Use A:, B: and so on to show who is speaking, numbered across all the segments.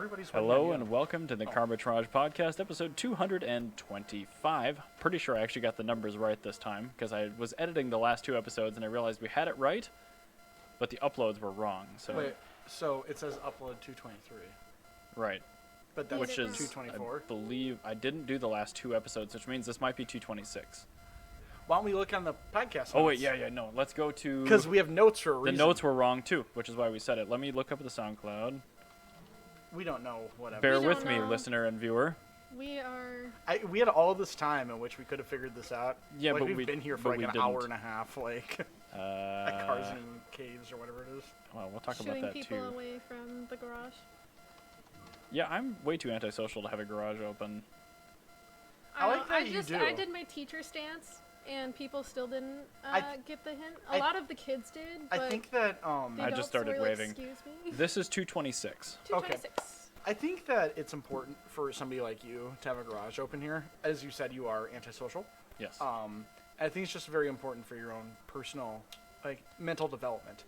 A: Everybody's
B: Hello and welcome to the Carbitrage Podcast, episode 225. Pretty sure I actually got the numbers right this time because I was editing the last two episodes and I realized we had it right, but the uploads were wrong.
A: So it says upload 223.
B: Right.
A: But that
B: Which
A: was
B: is,
A: 224.
B: I believe, I didn't do the last two episodes, which means this might be 226.
A: Why don't we look on the podcast?
B: Oh, wait, no. Let's go to...
A: Because we have notes for a
B: the
A: reason.
B: notes were wrong, too, which is why we said it. Let me look up the SoundCloud.
A: We don't know whatever.
B: Bear with me, listener and viewer.
C: We are...
A: We had all this time in which we could have figured this out.
B: Yeah,
A: like,
B: but
A: we've been here for like an
B: didn't.
A: hour and a half, like at Cars and Caves or whatever it is.
B: Well, we'll talk about
C: shooing
B: that,
C: people
B: too.
C: away from the garage.
B: Yeah, I'm way too antisocial to have a garage open.
A: I like that you do.
C: I did my teacher stance, and people still didn't get the hint. A lot of the kids did, but
A: I think that
C: the
B: I just
C: adults
B: started
C: were
B: waving.
C: Like, excuse me.
B: This is 226.
C: 226.
A: I think that it's important for somebody like you to have a garage open here. As you said, you are antisocial.
B: Yes.
A: I think it's just very important for your own personal, like, mental development.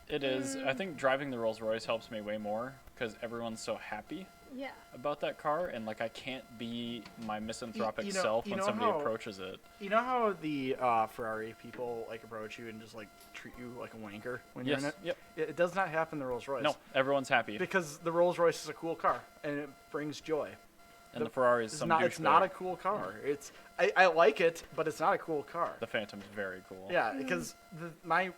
B: It is. I think driving the Rolls Royce helps me way more because everyone's so happy
C: Yeah.
B: about that car, and like I can't be my misanthropic self
A: you
B: when
A: know
B: somebody
A: how-
B: approaches it.
A: You know how the Ferrari people like approach you and just like treat you like a wanker when you're in it?
B: Yep.
A: It does not happen in the Rolls Royce.
B: No, everyone's happy.
A: Because the Rolls Royce is a cool car and it brings joy.
B: And the Ferrari is some douchebag.
A: It's not a cool car. I like it, but it's not a cool car.
B: The Phantom's very cool.
A: Yeah, because I've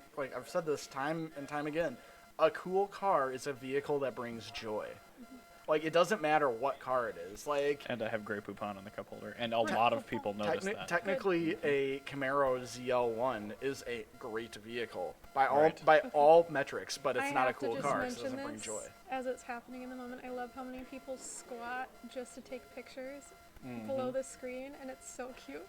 A: said this time and time again, a cool car is a vehicle that brings joy. Like, it doesn't matter what car it is. Like,
B: And I have Grey Poupon on the cup holder, and a lot of people notice that.
A: Technically, a Camaro ZL1 is a great vehicle by
B: Right.
A: all metrics, but it's
C: I
A: not a
C: have to
A: cool
C: just
A: car. It
C: mention
A: doesn't bring
C: this
A: joy.
C: as it's happening in the moment. I love how many people squat just to take pictures
B: Mm-hmm.
C: below the screen, and it's so cute.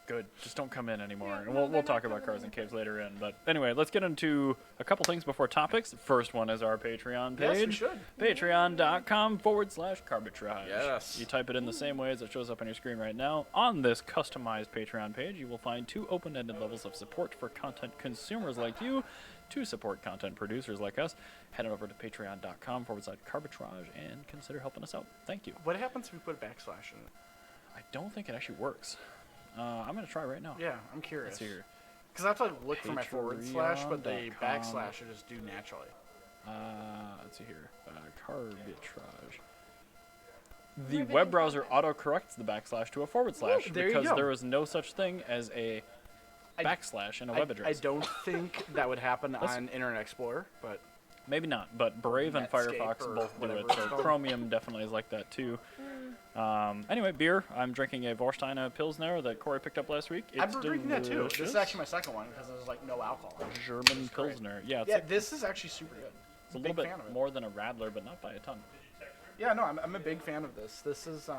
B: Good. Just don't come in anymore.
C: Yeah,
B: And
C: no,
B: we'll
C: they're
B: talk
C: not
B: about
C: coming
B: Cars
C: in.
B: and Caves later in. But anyway, let's get into a couple things before topics. The first one is our Patreon page.
A: Yes, we should.
B: Patreon.com/Carbitrage.
A: Yes.
B: You type it in the same way as it shows up on your screen right now. On this customized Patreon page, you will find two open-ended levels of support for content consumers like you. To support content producers like us, head on over to patreon.com/Carbitrage and consider helping us out. Thank you.
A: What happens if we put a backslash in it?
B: I don't think it actually works. I'm going to try right now.
A: Yeah, I'm curious.
B: Let's see here.
A: Because I have to like, look for my forward slash, but the
B: Patreon.com.
A: backslash I just do naturally.
B: Let's see here. Carbitrage. The web browser autocorrects the backslash to a forward slash
A: there you
B: because
A: go.
B: there is no such thing as a backslash in a web address.
A: I don't think that would happen on Internet Explorer, but
B: Maybe not, but Brave and
A: Netscape
B: Firefox
A: or
B: both do it.
A: whatever
B: So
A: it's called.
B: Chromium definitely is like that too. Anyway, beer. I'm drinking a Vorsteiner Pilsner that Corey picked up last week.
A: I'm
B: It's
A: drinking that too. This is
B: delicious.
A: actually my second one because there's like no alcohol.
B: German
A: great.
B: Pilsner. Yeah, it's,
A: Yeah, this is actually super good.
B: it's a
A: Big
B: little bit
A: fan of it.
B: more than a Radler, but not by a ton.
A: Yeah, no, I'm a big fan of this. This is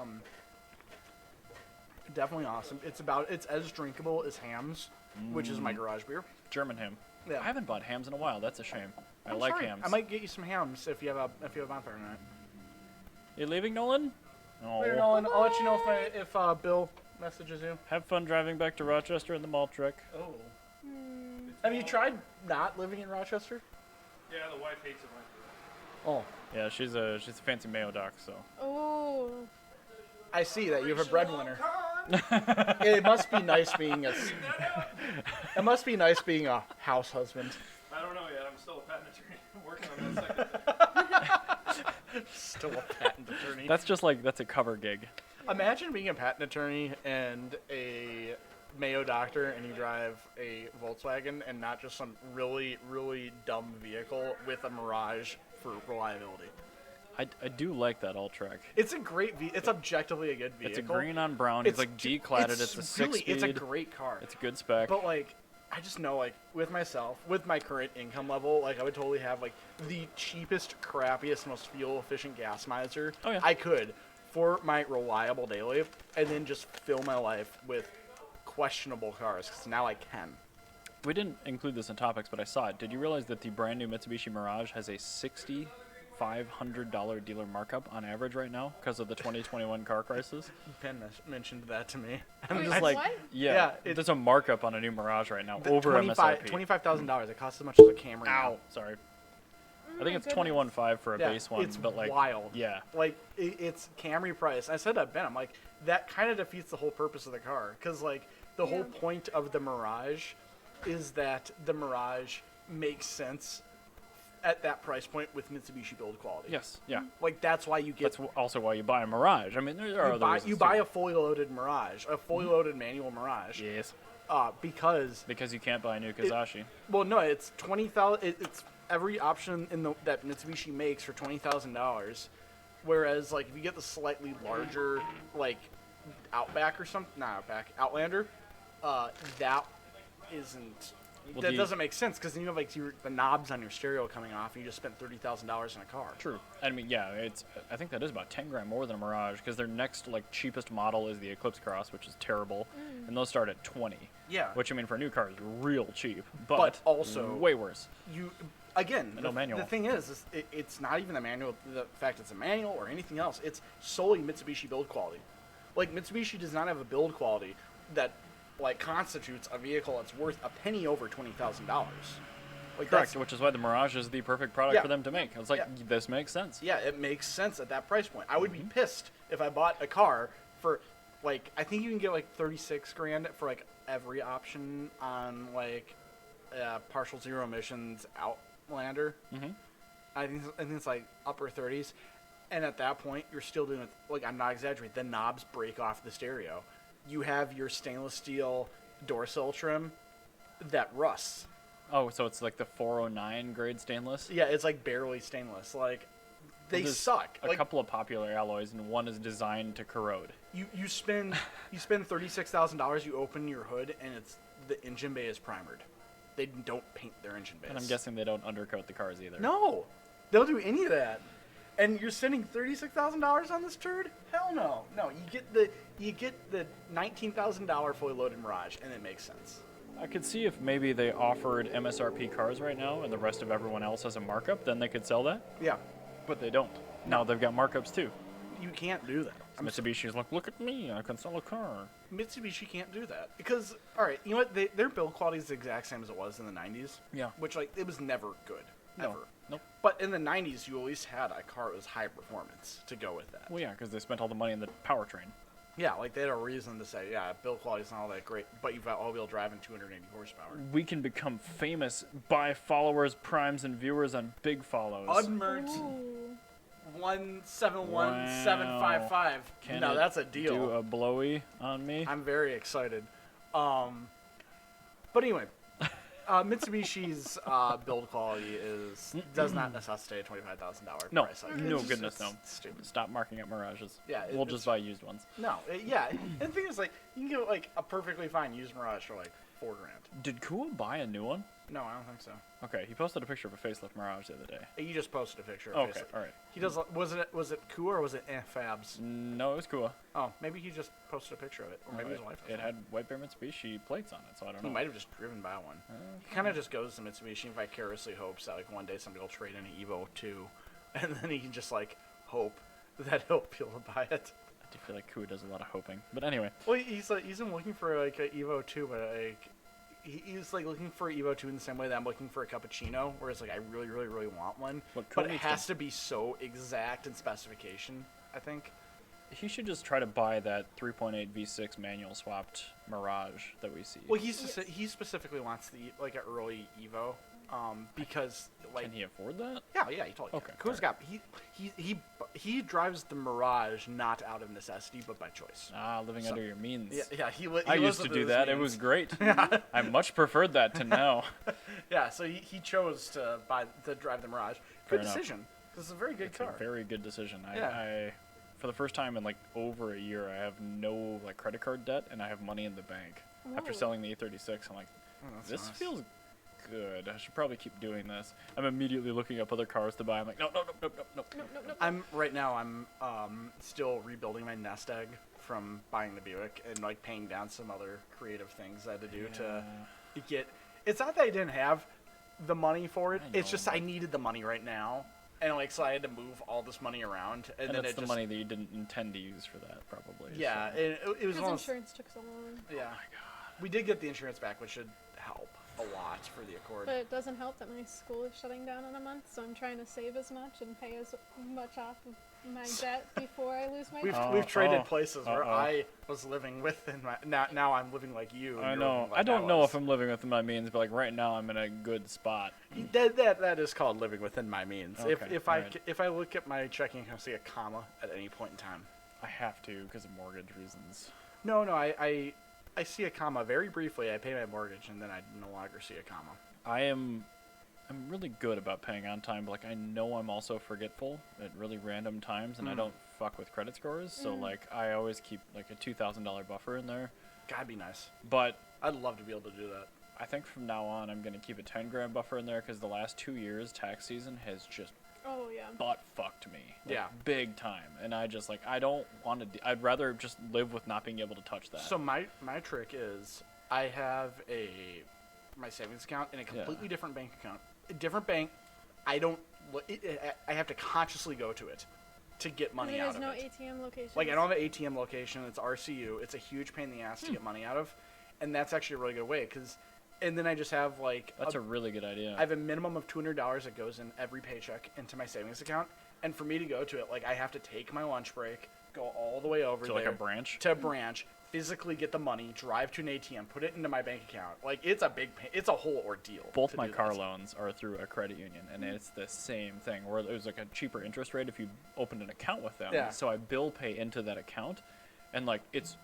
A: definitely awesome. It's as drinkable as Hams, which is my garage beer.
B: German ham.
A: Yeah.
B: I haven't bought hams in a while. That's a shame. I
A: I'm
B: like
A: sorry.
B: hams.
A: I might get you some Hams if you have a bonfire night.
B: You leaving, Nolan? Oh.
A: Later, Nolan. I'll let you know if Bill messages you.
B: Have fun driving back to Rochester in the malt truck.
A: Oh. Have you tried not living in Rochester?
D: Yeah, the wife hates it when
A: Oh.
B: Yeah, she's a fancy Mayo doc, so.
C: Oh.
A: I see that you have a breadwinner. It must be nice being It must be nice being a house husband.
D: I don't know yet. I'm still a patent attorney. I'm working on that second.
A: Still a patent attorney.
B: That's a cover gig.
A: Imagine being a patent attorney and a Mayo doctor, and you drive a Volkswagen and not just some really, really dumb vehicle with a Mirage for reliability.
B: I do like that Alltrack.
A: It's a great it's objectively a good vehicle.
B: It's a green on brown. It's like decladded. It's a
A: really,
B: 6-speed.
A: It's a great car.
B: It's a good spec.
A: But like, I just know like with myself, with my current income level, like I would totally have like the cheapest, crappiest, most fuel efficient gas miser
B: Oh, yeah.
A: I could for my reliable daily, and then just fill my life with questionable cars because now I can.
B: We didn't include this in topics, but I saw it. Did you realize that the brand new Mitsubishi Mirage has a $6,500 dealer markup on average right now because of the 2021 car crisis?
A: Penn mentioned that to me.
B: I'm
C: Wait,
B: just like,
C: what?
B: yeah,
A: it's-
B: there's a markup on a new Mirage right now over MSRP.
A: $25,000. It costs as much as a Camry.
B: Ow,
A: now.
B: sorry. I think it's 21.5 for a base one,
A: it's
B: but like
A: wild.
B: yeah.
A: Like it's Camry price. I said to Ben, I'm like, that kind of defeats the whole purpose of the car, because like the whole point of the Mirage is that the Mirage makes sense at that price point with Mitsubishi build quality.
B: Yes, yeah.
A: Like that's why you get.
B: That's also why you buy a Mirage. I mean, there are other reasons
A: you buy a fully loaded Mirage, a fully loaded manual Mirage.
B: Yes.
A: Because
B: you can't buy a new Kazashi.
A: Well, no, it's 20,000. It's every option that Mitsubishi makes for $20,000. Whereas, like, if you get the slightly larger, like, Outback or something, not Outback, Outlander, that isn't.
B: Well,
A: that doesn't make sense, because then you have like the knobs on your stereo coming off, and you just spent $30,000 in a car.
B: True. I mean, yeah, I think that is about 10 grand more than a Mirage, because their next like cheapest model is the Eclipse Cross, which is terrible, and those start at 20.
A: Yeah.
B: Which I mean, for a new car is real cheap,
A: but also
B: way worse.
A: The thing is it's not even the manual. The fact it's a manual or anything else, it's solely Mitsubishi build quality. Like Mitsubishi does not have a build quality that like constitutes a vehicle that's worth a penny over $20,000. Like
B: Correct, which is why the Mirage is the perfect product for them to make. It's like, this makes sense.
A: Yeah, it makes sense at that price point. I would be pissed if I bought a car for, like, I think you can get like 36 grand for like every option on like partial zero emissions Outlander.
B: Mm-hmm.
A: I think it's like upper 30s, and at that point you're still doing it. Like, I'm not exaggerating. The knobs break off the stereo. You have your stainless steel door sill trim that rusts.
B: Oh, so it's like the 409 grade stainless?
A: Yeah, it's like barely stainless. Like, they suck.
B: A couple of popular alloys, and one is designed to corrode.
A: You spend $36,000. You open your hood, and the engine bay is primered. They don't paint their engine bays.
B: And I'm guessing they don't undercoat the cars either.
A: No, they don't do any of that. And you're spending $36,000 on this turd? Hell no. No, you get the $19,000 fully loaded Mirage, and it makes sense.
B: I could see if maybe they offered MSRP cars right now, and the rest of everyone else has a markup, then they could sell that.
A: Yeah,
B: but they don't. Now they've got markups too.
A: You can't do that.
B: Mitsubishi's like, look at me, I can sell a car.
A: Mitsubishi can't do that because, all right, you know what? Their build quality is the exact same as it was in the 90s.
B: Yeah.
A: Which, like, it was never good.
B: No.
A: Ever.
B: Nope.
A: But in the 90s, you at least had a car that was high performance to go with that.
B: Well, yeah, because they spent all the money in the powertrain.
A: Yeah, like they had a reason to say, yeah, build quality's not all that great, but you've got all-wheel drive and 280 horsepower.
B: We can become famous by followers, primes, and viewers on big follows.
A: Unmerged 171755.
B: Can
A: no,
B: it
A: that's a deal.
B: Do a blowy on me.
A: I'm very excited. But anyway, Mitsubishi's build quality does not necessitate a $25,000
B: no,
A: price. Like,
B: no goodness, no.
A: Stupid.
B: Stop marking up Mirages.
A: Yeah,
B: we'll just buy used ones.
A: No, and the thing is, like, you can get like a perfectly fine used Mirage for like $4 grand.
B: Did Kua buy a new one?
A: No, I don't think so.
B: Okay, he posted a picture of a facelift Mirage the other day.
A: You just posted a picture. Of
B: okay, all right.
A: He does. Was it Kua or was it Fabs?
B: No, it was Kua.
A: Oh, maybe he just posted a picture of it, or maybe his wife.
B: It had White Bear Mitsubishi plates on it, so I don't know.
A: He might have just driven by one. He kind of just goes to Mitsubishi and vicariously hopes that like one day somebody will trade in an Evo 2, and then he can just like hope that he'll be able to buy it.
B: I do feel like Kua does a lot of hoping, but anyway.
A: Well, he's been looking for like an Evo 2, but like. He's like looking for Evo 2 in the same way that I'm looking for a cappuccino, whereas like I really, really, really want one, but it has to be so exact in specification. I think
B: he should just try to buy that 3.8 V6 manual swapped Mirage that we see.
A: Well, he specifically wants the like an early Evo, because like.
B: Can he afford that?
A: Yeah, he totally can.
B: Okay.
A: Kua's got he drives the Mirage not out of necessity but by choice.
B: Living under your means.
A: Yeah.
B: I used to do that. Means. It was great. I much preferred that to now.
A: Yeah, so he chose to drive the Mirage. Good decision. This is a very good car.
B: A very good decision.
A: Yeah.
B: I for the first time in like over a year, I have no like credit card debt and I have money in the bank.
C: Ooh.
B: After selling the E36, I'm like, this
A: nice.
B: feels good. I should probably keep doing this. I'm immediately looking up other cars to buy. I'm like, no.
A: I'm still rebuilding my nest egg from buying the Buick and like paying down some other creative things I had to do to get. It's not that I didn't have the money for it. It's just I needed the money right now, and like so I had to move all this money around. And then
B: that's the money that you didn't intend to use for that, probably.
A: Yeah,
B: so.
A: it was.
C: Because insurance took so long.
A: Yeah. Oh my god. We did get the insurance back, which should help. a lot for the Accord.
C: But it doesn't help that my school is shutting down in a month, so I'm trying to save as much and pay as much off of my debt before I lose my job.
A: We've traded places where I was living within my now I'm living like you. And
B: I
A: you're
B: know.
A: living like
B: I don't know
A: was.
B: if I'm living within my means, but like right now I'm in a good spot.
A: That is called living within my means.
B: Okay,
A: If
B: alright.
A: if I look at my checking account, see a comma at any point in time.
B: I have to because of mortgage reasons.
A: No, I see a comma very briefly. I pay my mortgage and then I no longer see a comma.
B: I'm really good about paying on time, but like I know I'm also forgetful at really random times, and I don't fuck with credit scores. So like I always keep like a $2,000 buffer in there.
A: Gotta be nice.
B: But
A: I'd love to be able to do that.
B: I think from now on I'm gonna keep a 10 grand buffer in there because the last 2 years tax season has just
C: Oh, yeah.
B: butt fucked me. Like,
A: Yeah.
B: big time. And I just like I don't want to. I'd rather just live with not being able to touch that.
A: So my trick is I have my savings account in a completely different bank account. A different bank. I don't. I have to consciously go to it to get money
C: it
A: out
C: has
A: of
C: no
A: it.
C: ATM location.
A: Like I don't have an ATM location. It's RCU. It's a huge pain in the ass to get money out of, and that's actually a really good way because. And then I just have like
B: That's a really good idea.
A: I have a minimum of $200 that goes in every paycheck into my savings account, and for me to go to it, like I have to take my lunch break, go all the way over
B: to
A: there
B: like a branch.
A: to a branch, physically get the money, drive to an ATM, put it into my bank account. Like it's a big, it's a whole ordeal.
B: Both
A: to
B: my
A: do
B: car
A: this.
B: loans are through a credit union, and it's the same thing. Where there's like a cheaper interest rate if you opened an account with them.
A: Yeah.
B: So I bill pay into that account, and like it's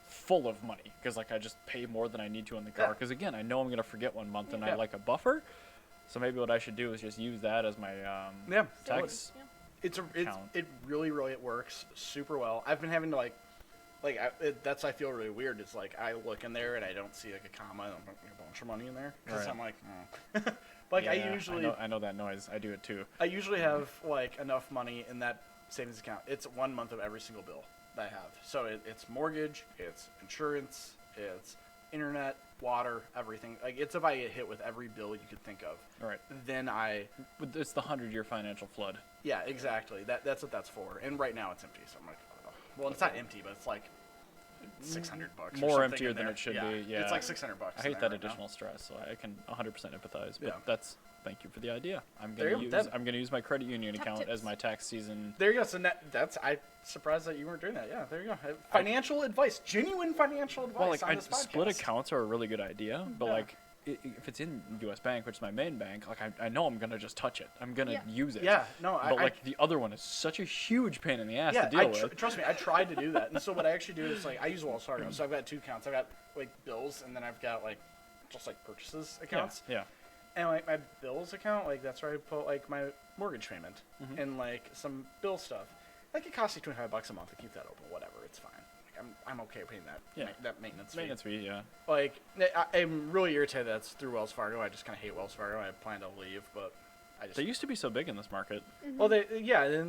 B: full of money because like I just pay more than I need to on the car.
A: Yeah.
B: Because again, I know I'm gonna forget one month, and I
A: Yeah.
B: like a buffer. So maybe what I should do is just use that as my
A: Yeah,
B: tax.
C: Yeah.
A: it really it works super well. I've been having to that's I feel really weird. It's like I look in there and I don't see like a comma and a bunch of money in there because
B: Right.
A: I'm like, like
B: Yeah,
A: I
B: know that noise. I do it too.
A: I usually have like enough money in that savings account. It's 1 month of every single bill that I have. So it's mortgage, it's insurance, it's internet, water, everything. Like it's if I get hit with every bill you could think of.
B: All right.
A: Then
B: It's the 100-year financial flood.
A: yeah, exactly. That's what that's for. And right now it's empty. So I'm like, oh. Well, it's not empty, but it's like $600 or
B: More
A: something
B: emptier
A: in
B: than
A: there.
B: it should be. Yeah.
A: It's like $600.
B: I hate that additional stress, so I can 100% empathize. But
A: Yeah.
B: thank you for the idea. I'm
A: There
B: gonna
A: you
B: use
A: go.
B: I'm gonna use my credit union
C: Top
B: account
C: tips.
B: as my tax season.
A: There you go. So I'm surprised that you weren't doing that. Yeah, there you go. Financial advice, genuine financial advice
B: Well, like
A: on this podcast.
B: split accounts are a really good idea, but
A: Yeah.
B: like if it's in U.S. Bank, which is my main bank, like I know I'm gonna just touch it. I'm gonna use it.
A: Yeah, no,
B: But like the other one is such a huge pain in the ass
A: yeah,
B: to deal with.
A: trust me, I tried to do that. And so what I actually do is like I use Wells Fargo. So I've got two accounts. I've got like bills, and then I've got like just like purchases accounts.
B: Yeah.
A: And like my bills account, like that's where I put like my mortgage payment and like some bill stuff. Like it costs you $25 a month to keep that open. Whatever, it's fine. Like I'm okay paying that.
B: Yeah.
A: That maintenance fee.
B: Maintenance fee, yeah.
A: Like I'm really irritated that's through Wells Fargo. I just kind of hate Wells Fargo. I plan to leave, but I just
B: They used to be so big in this market.
A: well, then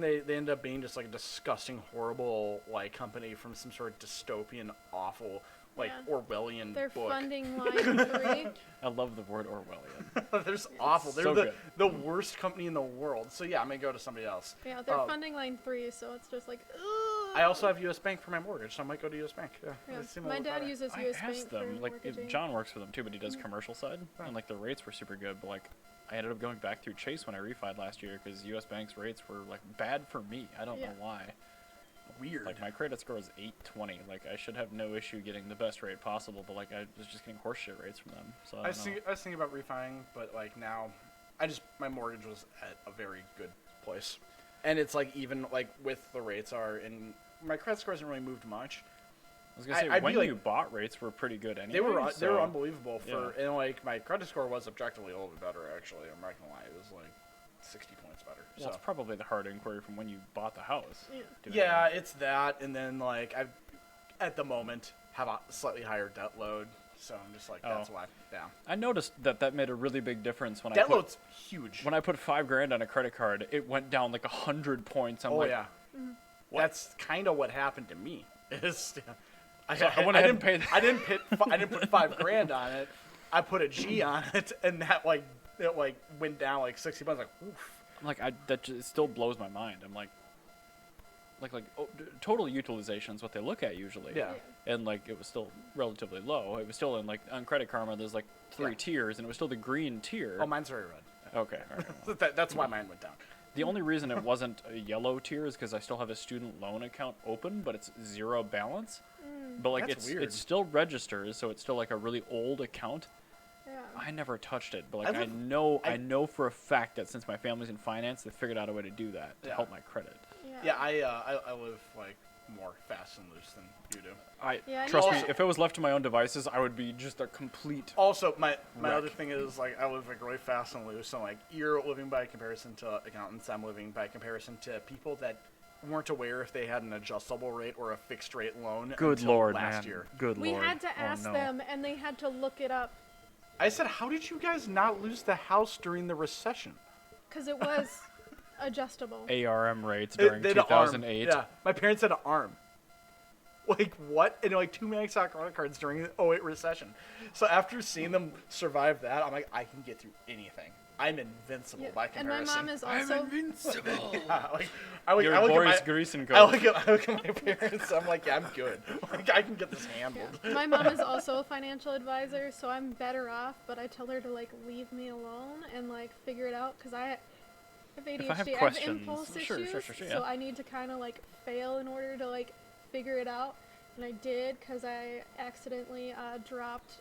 A: they end up being just like a disgusting, horrible like company from some sort of dystopian, awful, like
C: Yeah.
A: Orwellian
C: They're
A: book.
C: funding line 3.
B: I love the word Orwellian.
A: They're just awful. They're
B: So good.
A: the worst company in the world. So yeah, I'm gonna go to somebody else.
C: Yeah, they're funding line 3, so it's just like, ugh.
A: I also have U.S. Bank for my mortgage, so I might go to U.S. Bank. Yeah,
C: Yeah.
A: they seem a
C: My
A: little
C: dad
A: better.
C: uses
B: I
C: US Bank
B: asked
C: for
B: them, like
C: mortgaging.
B: John works for them too, but he does commercial side, and like the rates were super good. But like I ended up going back through Chase when I refied last year because U.S. Bank's rates were like bad for me. I don't
C: Yeah.
B: know why.
A: Weird.
B: Like my credit score is 820. Like I should have no issue getting the best rate possible, but like I was just getting horseshit rates from them. So I don't know.
A: I was thinking about refining, but like now, my mortgage was at a very good place, and it's like even like with the rates are, and my credit score hasn't really moved much.
B: I was gonna say
A: I'd be
B: when
A: like-
B: you bought rates were pretty good anyway.
A: They were
B: so-
A: unbelievable for,
B: yeah.
A: and like my credit score was objectively a little bit better actually. I'm not gonna lie, it was like 60 points better.
B: Well,
A: So
B: it's probably the hard inquiry from when you bought the house.
C: Yeah.
B: doing
A: yeah,
B: that.
A: it's that, and then like I, at the moment, have a slightly higher debt load, so I'm just like that's
B: Oh.
A: why. Yeah,
B: I noticed that made a really big difference when
A: debt
B: I put,
A: load's huge.
B: when I put $5,000 on a credit card. It went down like 100 points. I'm
A: Oh
B: like,
A: yeah, that's kind of what happened to me. Is
B: So I went ahead and
A: didn't,
B: paid-
A: I didn't put $5,000 on it. I put a G on it, and that like it like went down like 60 bucks. Like oof.
B: that just still blows my mind. I'm like total utilization is what they look at usually.
A: Yeah.
B: And like it was still relatively low. It was still in like on Credit Karma. There's like three tiers, and it was still the green tier.
A: Oh, mine's very red.
B: Okay. All right.
A: That's why mine went down.
B: The only reason it wasn't a yellow tier is because I still have a student loan account open, but it's 0 balance. But like
A: That's
B: it
A: weird.
B: still registers, so it's still like a really old account.
C: Yeah.
B: I never touched it, but like I
A: I-
B: know for a fact that since my family's in finance, they figured out a way to do that to
A: Yeah.
B: help my credit.
A: Yeah, I live like more fast and loose than you do.
C: Yeah, I
B: Trust
C: need
B: me,
C: to-
B: if it was left to my own devices, I would be just a complete.
A: Also, my
B: Wreck.
A: other thing is like I live like really fast and loose. So like you're living by comparison to accountants. I'm living by comparison to people that weren't aware if they had an adjustable rate or a fixed rate loan.
B: Good
A: until
B: lord,
A: last
B: man.
A: year.
B: Good
C: We
B: lord.
C: had to
B: Oh,
C: ask
B: no.
C: them, and they had to look it up
A: I said, how did you guys not lose the house during the recession?
C: because it was adjustable.
B: ARM rates during
A: They had an arm.
B: 2008.
A: Yeah, my parents had an arm. Like what? And like 2 max out credit cards during the 08 recession. So after seeing them survive that, I'm like, I can get through anything. I'm invincible
C: Yeah,
A: by
C: and my
A: comparison.
C: mom is also.
B: invincible.
A: Yeah, like, I look
B: Your
A: at
B: Boris
A: my,
B: Greason
A: I
B: code.
A: look at my parents. I'm like, yeah, I'm good. Like, I can get this handled.
C: Yeah. My mom is also a financial advisor, so I'm better off. But I tell her to like leave me alone and like figure it out because I have ADHD.
B: If I have
C: I have
B: questions-
C: impulse
B: sure,
C: issues,
B: yeah.
C: so I need to kind of like fail in order to like figure it out. And I did because I accidentally dropped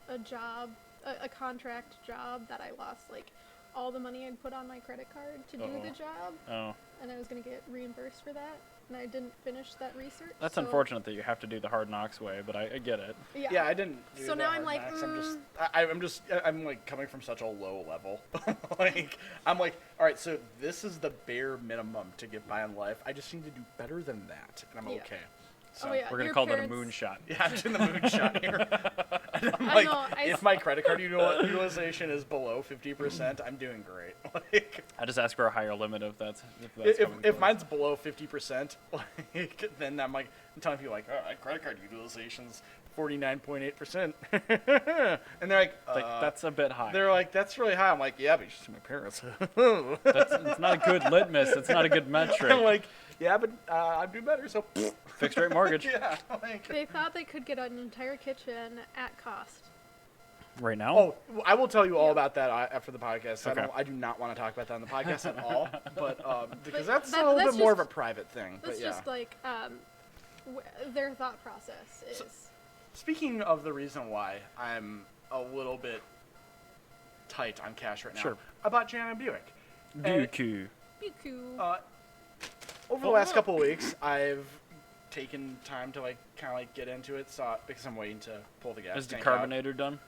C: a job, a contract job that I lost like all the money I'd put on my credit card to do the job,
B: Oh,
C: and I was gonna get reimbursed for that, and I didn't finish that research.
B: that's
C: so,
B: unfortunate that you have to do the hard knocks way, but I get it.
A: Yeah, I didn't. Do
C: So
A: the
C: now I'm
A: hard
C: like,
A: knocks. I'm like coming from such a low level. Like, I'm like, all right, so this is the bare minimum to get by in life. I just need to do better than that, and I'm
C: Yeah.
A: okay. So,
C: Oh, yeah.
B: We're gonna
C: Your
B: call that a
C: parents-
B: moonshot.
A: yeah, I'm doing the moonshot here. And I'm
C: I
A: like,
C: know,
A: if my credit card utilization is below 50%, I'm doing great. Like,
B: I just ask for a higher limit if that's coming
A: if
B: close.
A: mine's below 50%, like, then I'm telling people like, oh, my credit card utilization's 49.8%, and they're like,
B: that's a bit high.
A: they're like, that's really high. I'm like, yeah, but you should see my parents.
B: It's not a good litmus. It's not a good metric.
A: I'm like, yeah, but I'm doing better. So
B: Fixed rate mortgage
A: yeah, like,
C: They thought they could get an entire kitchen at cost.
B: right now.
A: oh, I will tell you all
C: Yeah.
A: about that after the podcast.
B: Okay.
A: I do not want to talk about that on the podcast at all, but because
C: But
A: that's
C: that-
A: a little
C: that's
A: bit more of a
C: just-
A: private thing.
C: That's
A: But yeah.
C: just like their thought process is.
A: Speaking of the reason why I'm a little bit tight on cash right now,
B: Sure.
A: I bought Jana a Buick. And,
B: Buuukuu.
C: Buuukuu.
A: Over the last couple of weeks, I've taken time to like kind of like get into it, so because I'm waiting to pull the gas
B: Is the
A: tank out.
B: carbonator done?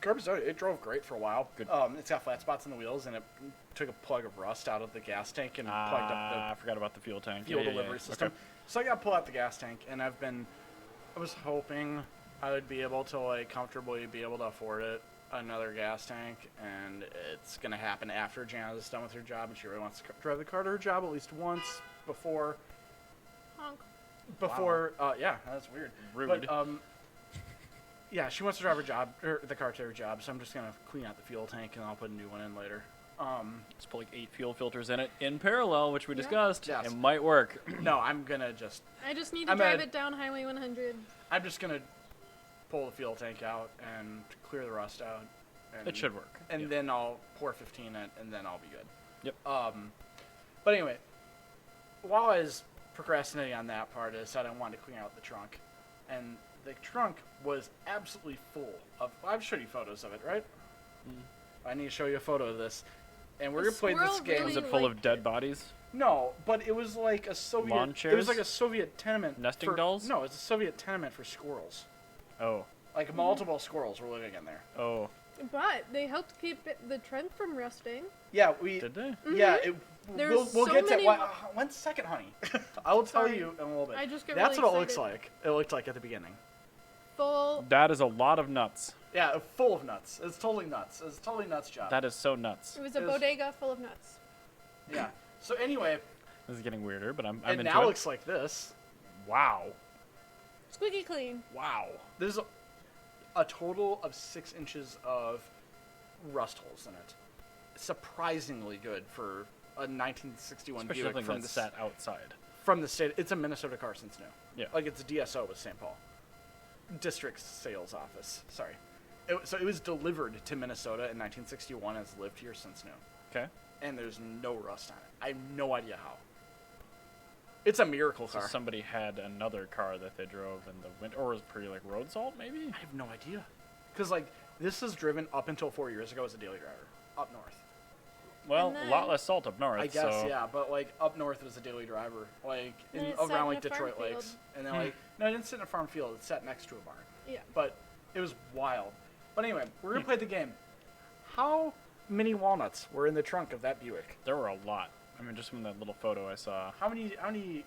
A: Carbitrage, it drove great for a while.
B: Good.
A: It's got flat spots in the wheels, and it took a plug of rust out of the gas tank and plugged up
B: I forgot about the fuel tank.
A: the fuel
B: Yeah, yeah,
A: delivery
B: yeah.
A: system.
B: Okay.
A: So I got to pull out the gas tank, and I was hoping I would be able to like comfortably be able to afford it, another gas tank, and it's gonna happen after Jana's done with her job, and she really wants to drive the car to her job at least once before.
C: Honk.
A: Yeah, that's weird.
B: Rude.
A: But, yeah, she wants to drive the car to her job, so I'm just gonna clean out the fuel tank and I'll put a new one in later.
B: Let's put like 8 fuel filters in it in parallel, which we
C: Yeah.
B: discussed.
A: Yes.
B: It might work.
A: No, I'm gonna just
C: I just need to
A: I'm
C: drive
A: a-
C: it down Highway 100.
A: I'm just gonna pull the fuel tank out and clear the rust out. And,
B: It should work.
A: And
B: Yep.
A: then I'll pour 15 in it, and then I'll be good.
B: Yep.
A: But anyway, while I was procrastinating on that part, I decided I wanted to clean out the trunk, and the trunk was absolutely full of. I've showed you photos of it, right? I need to show you a photo of this, and we're
C: The
A: gonna play this
C: squirrel
A: game.
B: Was
C: really
B: it full
C: like-
B: of dead bodies?
A: No, but it was like a Soviet.
B: Lawn
A: It
B: chairs?
A: was like a Soviet tenement.
B: Nesting
A: for,
B: dolls?
A: No, it's a Soviet tenement for squirrels.
B: Oh.
A: Like multiple squirrels were living in there.
B: Oh.
C: But they helped keep the trunk from rusting.
A: Yeah, we.
B: Did they?
A: Yeah, it,
C: There's
A: we'll
C: so
A: get to
C: many-
A: one second, honey. I will tell
C: Sorry.
A: you in a little bit.
C: I just get
A: That's
C: really
A: what it looks
C: excited.
A: like. It looked like at the beginning.
C: Full.
B: That is a lot of nuts.
A: Yeah, full of nuts. It's totally nuts. It's totally nuts job.
B: That is so nuts.
C: It was a
A: It was-
C: bodega full of nuts.
A: Yeah. So anyway,
B: This is getting weirder, but I'm
A: it
B: into
A: now
B: it.
A: looks like this.
B: Wow.
C: Squeaky clean.
B: Wow.
A: There's a total of 6 inches of rust holes in it. Surprisingly good for a 1961
B: Especially
A: Buick
B: something
A: from
B: that's
A: the
B: sat outside.
A: from the state. It's a Minnesota car since new.
B: Yeah.
A: Like it's a DSO with St. Paul. District Sales Office. Sorry. So it was delivered to Minnesota in 1961 and has lived here since new.
B: Okay.
A: And there's no rust on it. I have no idea how. It's a miracle
B: So
A: car.
B: somebody had another car that they drove in the winter, or was it pretty like road salt maybe?
A: I have no idea. Because, like, this is driven up until 4 years ago as a daily driver. Up north.
B: Well,
C: And
B: a
C: then-
B: lot less salt up north.
A: I guess,
B: so.
A: yeah. But, like, up north as a daily driver. Like,
C: And it sat
A: around,
C: in
A: like,
C: a farm
A: Detroit
C: field.
A: Lakes. And then, like, no, it didn't sit in a farm field. It sat next to a barn.
C: Yeah.
A: But it was wild. But anyway, we're going to play the game. How many walnuts were in the trunk of that Buick?
B: There were a lot. I mean, just from that little photo I saw.
A: How many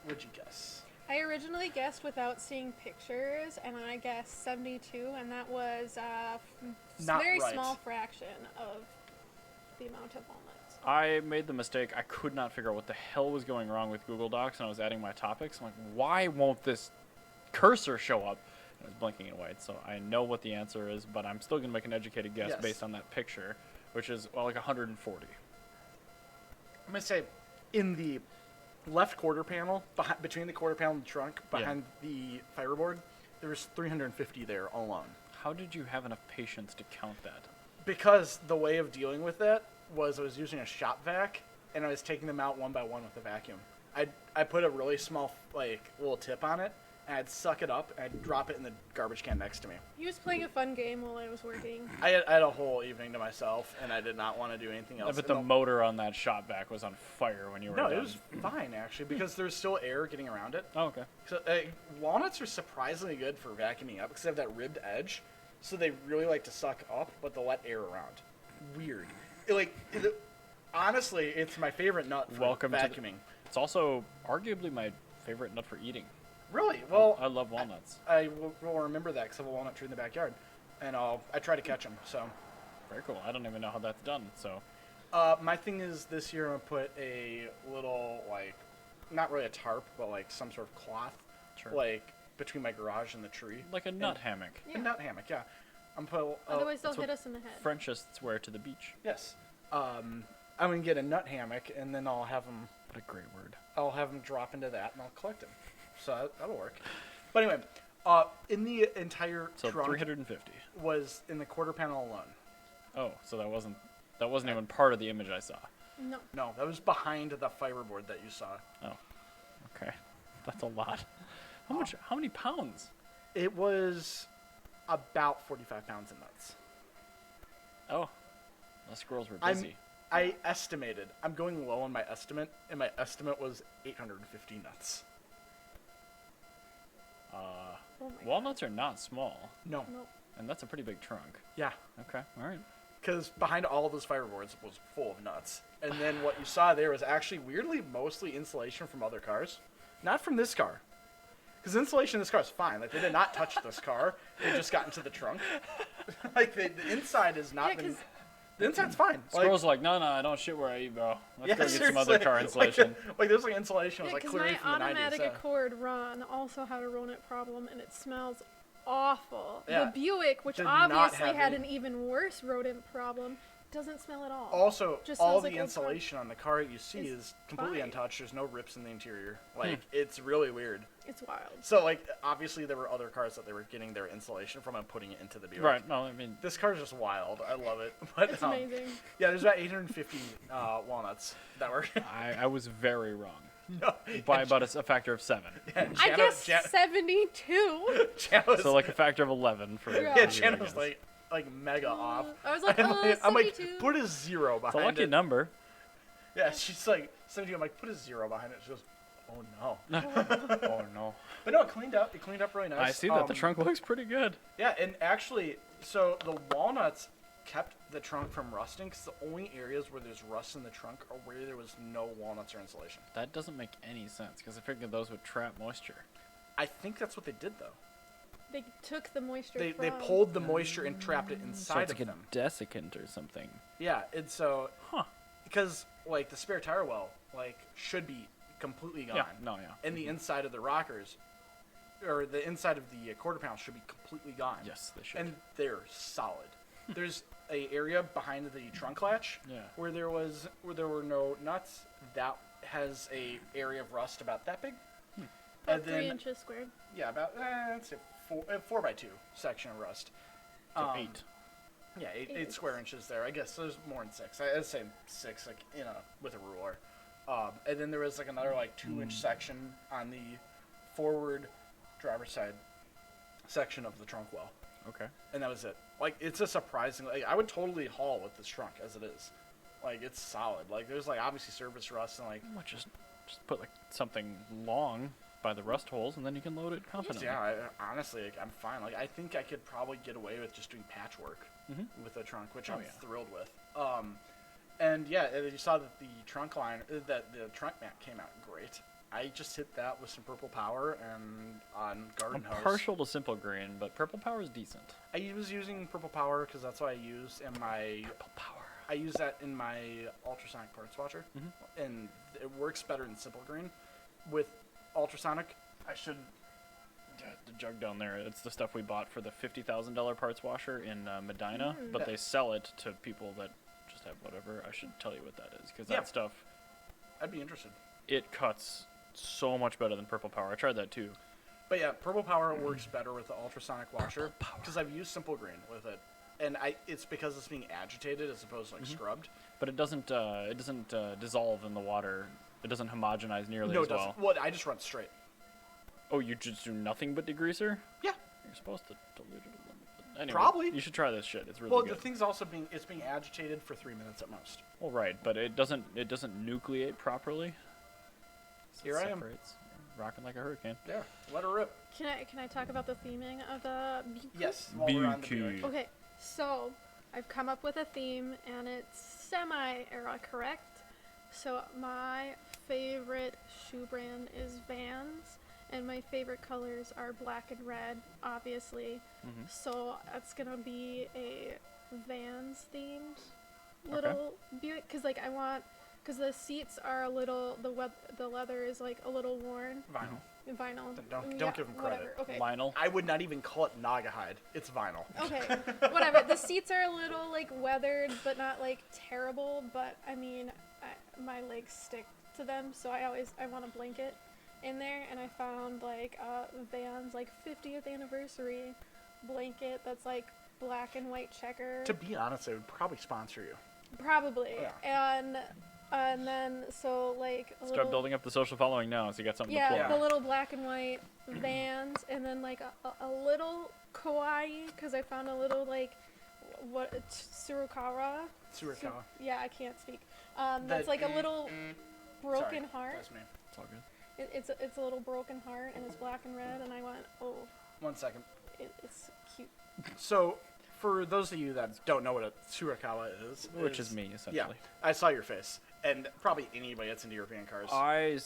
A: would you guess?
C: I originally guessed without seeing pictures, and I guessed 72, and that was a
A: Not
C: very
A: right.
C: small fraction of the amount of walnuts.
B: I made the mistake. I could not figure out what the hell was going wrong with Google Docs, and I was adding my topics. I'm like, why won't this cursor show up? And it was blinking in white, so I know what the answer is, but I'm still going to make an educated guess
A: Yes.
B: based on that picture, which is, well, like 140.
A: I'm going to say in the left quarter panel, between the quarter panel and the trunk, behind the fireboard, there was 350 there alone.
B: How did you have enough patience to count that?
A: Because the way of dealing with that was I was using a shop vac, and I was taking them out one by one with a vacuum. I put a really small, like, little tip on it, and I'd suck it up, and I'd drop it in the garbage can next to me.
C: He was playing a fun game while I was working.
A: I had a whole evening to myself, and I did not want to do anything else.
B: But
A: And
B: the motor on that shop vac was on fire when you were
A: No,
B: done.
A: it was fine, actually, because there's still air getting around it.
B: Oh, okay.
A: So walnuts are surprisingly good for vacuuming up because they have that ribbed edge. So they really like to suck up, but they'll let air around. Weird. Honestly, it's my favorite nut for
B: Welcome to the-
A: vacuuming.
B: It's also arguably my favorite nut for eating.
A: Really? Well,
B: I love walnuts.
A: I will remember that because I have a walnut tree in the backyard, and I try to catch them. So
B: Very cool. I don't even know how that's done, so.
A: my thing is this year I'm gonna put a little, like, not really a tarp, but like some sort of cloth,
B: Sure.
A: like between my garage and the tree.
B: Like a nut hammock.
C: Yeah.
A: A nut hammock, yeah. I'm put.
C: Otherwise, they'll
B: that's what
C: hit us in the head.
B: Frenchists wear to the beach.
A: Yes. I'm gonna get a nut hammock, and then I'll have them.
B: What a great word.
A: I'll have them drop into that, and I'll collect them. So that'll work. But anyway, in the entire
B: So
A: trunk
B: 350.
A: was in the quarter panel alone.
B: Oh, so that wasn't even part of the image I saw.
C: No.
A: No, that was behind the fiberboard that you saw.
B: Oh, okay. That's a lot. How many pounds?
A: It was about 45 pounds of nuts.
B: Oh, the squirrels were
A: I'm-
B: busy.
A: I estimated. I'm going low on my estimate, and my estimate was 850 nuts.
C: Oh my
B: Walnuts are not small,
A: No.
C: God. Nope.
B: and that's a pretty big trunk.
A: Yeah.
B: Okay, all right.
A: Because behind all of those fiberboards was full of nuts. And then what you saw there was actually weirdly mostly insulation from other cars. Not from this car. Because insulation in this car is fine. Like, they did not touch this car. They just got into the trunk. Like, the inside is not...
C: Yeah, 'cause-
A: the inside's fine.
B: Squirrels are like, no, I don't shit where I eat, bro. Let's
A: yeah,
B: go get some
A: seriously.
B: other car insulation.
A: Like there's like insulation was
C: Yeah,
A: like
C: because
A: clearly
C: my
A: from the 90s.
C: automatic
A: Yeah.
C: Accord Ron also had a rodent problem, and it smells awful.
A: Yeah.
C: The Buick, which
A: Did not
C: obviously
A: have
C: had
A: any-
C: an even worse rodent problem, doesn't smell at all.
A: Also,
C: Just
A: all
C: smells
A: the
C: like old car.
A: insulation on the car you see
C: It's
A: is completely
C: fine.
A: untouched. There's no rips in the interior. Like, it's really weird.
C: It's wild.
A: So, like, obviously there were other cars that they were getting their insulation from and putting it into the Buick.
B: Right, no, I mean,
A: This car is just wild. I love it. But,
C: It's amazing.
A: Yeah, there's about 850 walnuts that were...
B: I was very wrong.
A: no,
B: By about a factor of 7.
A: yeah,
C: I
A: Jana-
C: guess
A: Jana-
C: 72.
A: Jana was,
B: So like a factor of 11 for
C: Yeah.
A: yeah,
B: you, I
A: Jana was
B: guess.
A: like mega off.
C: I was like,
A: I'm like,
C: 72.
A: put a zero
B: It's a
A: behind
B: lucky
A: it.
B: number.
A: Yeah, she's like 72. I'm like, put a zero behind it. She goes, oh no.
B: Oh no.
A: But no, it cleaned up. It cleaned up really nice.
B: I see that. The trunk looks pretty good.
A: Yeah, and actually, so the walnuts kept the trunk from rusting because the only areas where there's rust in the trunk are where there was no walnuts or insulation.
B: That doesn't make any sense because I figured those would trap moisture.
A: I think that's what they did though.
C: They took the moisture
A: They
C: from.
A: pulled the moisture and trapped it
B: So
A: inside
B: it's
A: of
B: like a
A: them.
B: desiccant or something.
A: Yeah, and so
B: Huh.
A: because like the spare tire well like should be completely gone.
B: Yeah. No. Yeah.
A: And the inside of the rockers, or the inside of the quarter panel should be completely gone.
B: Yes, they should.
A: And they're solid. There's a area behind the trunk latch
B: Yeah.
A: where there were no nuts. That has a area of rust about that big.
C: About
A: and
C: 3
A: then
C: inches squared.
A: yeah, about let's say 4 by 2 section of rust.
B: So
A: Um,
B: 8.
A: Yeah, eight
C: inches.
A: square inches there. I guess there's more than 6. I'd say 6, like with a ruler. And then there was like another like 2-inch section on the forward driver's side section of the trunk well,
B: Okay.
A: and that was it. Like it's a surprising. Like I would totally haul with this trunk as it is. Like it's solid. Like there's like obviously surface rust and like.
B: Well, just put like something long by the rust holes, and then you can load it confidently.
A: Yeah, honestly, like, I'm fine. Like I think I could probably get away with just doing patchwork with the trunk, which I'm thrilled with. And yeah, you saw that the trunk line, that the trunk mat came out great. I just hit that with some purple power and on garden
B: I'm
A: hose.
B: partial to simple green, but purple power is decent.
A: I was using purple power because that's what I use in my.
B: Purple power.
A: I use that in my ultrasonic parts washer, and it works better than simple green. With ultrasonic, I should.
B: The jug down there, it's the stuff we bought for the $50,000 parts washer in Medina, but they sell it to people that just have whatever. I should tell you what that is, because that stuff,
A: I'd be interested.
B: it cuts so much better than purple power. I tried that too.
A: But yeah, purple power works better with the ultrasonic washer because I've used simple green with it, and it's because it's being agitated as opposed to like scrubbed.
B: But it doesn't dissolve in the water. It doesn't homogenize nearly
A: No,
B: as
A: it doesn't.
B: well.
A: Well, I just run straight.
B: Oh, you just do nothing but degreaser?
A: Yeah.
B: You're supposed to dilute it a little bit. Anyway,
A: Probably.
B: You should try this shit. It's really
A: Well,
B: good.
A: the thing's also it's being agitated for 3 minutes at most.
B: Well, right, but it doesn't nucleate properly. So
A: Here
B: it
A: I am.
B: separates. Rocking like a hurricane.
A: Yeah, let her rip.
C: Can I talk about the theming of the Buuukuu?
A: Yes, while we're on the
B: Buuukuu.
A: Buick.
C: Okay, so I've come up with a theme, and it's semi-era correct. So my favorite shoe brand is Vans, and my favorite colors are black and red, obviously. So it's gonna be a Vans themed little Buick, because like because the seats are a little, the leather is like a little worn. Vinyl.
A: Don't give 'em credit.
C: Whatever. Okay.
B: Vinyl.
A: I would not even call it Naugahyde. It's vinyl.
C: Okay, whatever. The seats are a little like weathered, but not like terrible. But I mean, my legs stick to them, so I want a blanket in there, and I found like Vans like 50th anniversary blanket that's like black and white checker.
A: To be honest, I would probably sponsor you.
C: Probably,
A: Yeah.
C: and then so like a
B: Start
C: little,
B: building up the social following now, so you got something to
C: yeah,
B: plug.
C: the little black and white Vans, and then like a little kawaii, because I found a little like Tsurukawa.
A: Tsurukawa.
C: Yeah, I can't speak. That's like a little broken heart.
A: That's me.
B: It's all good.
C: It's a little broken heart, and it's black and red, and I went, oh,
A: 1 second.
C: it's cute.
A: So, for those of you that don't know what a Tsurukawa is,
B: Which is me, essentially.
A: Yeah, I saw your face, and probably anybody that's into European cars.
B: I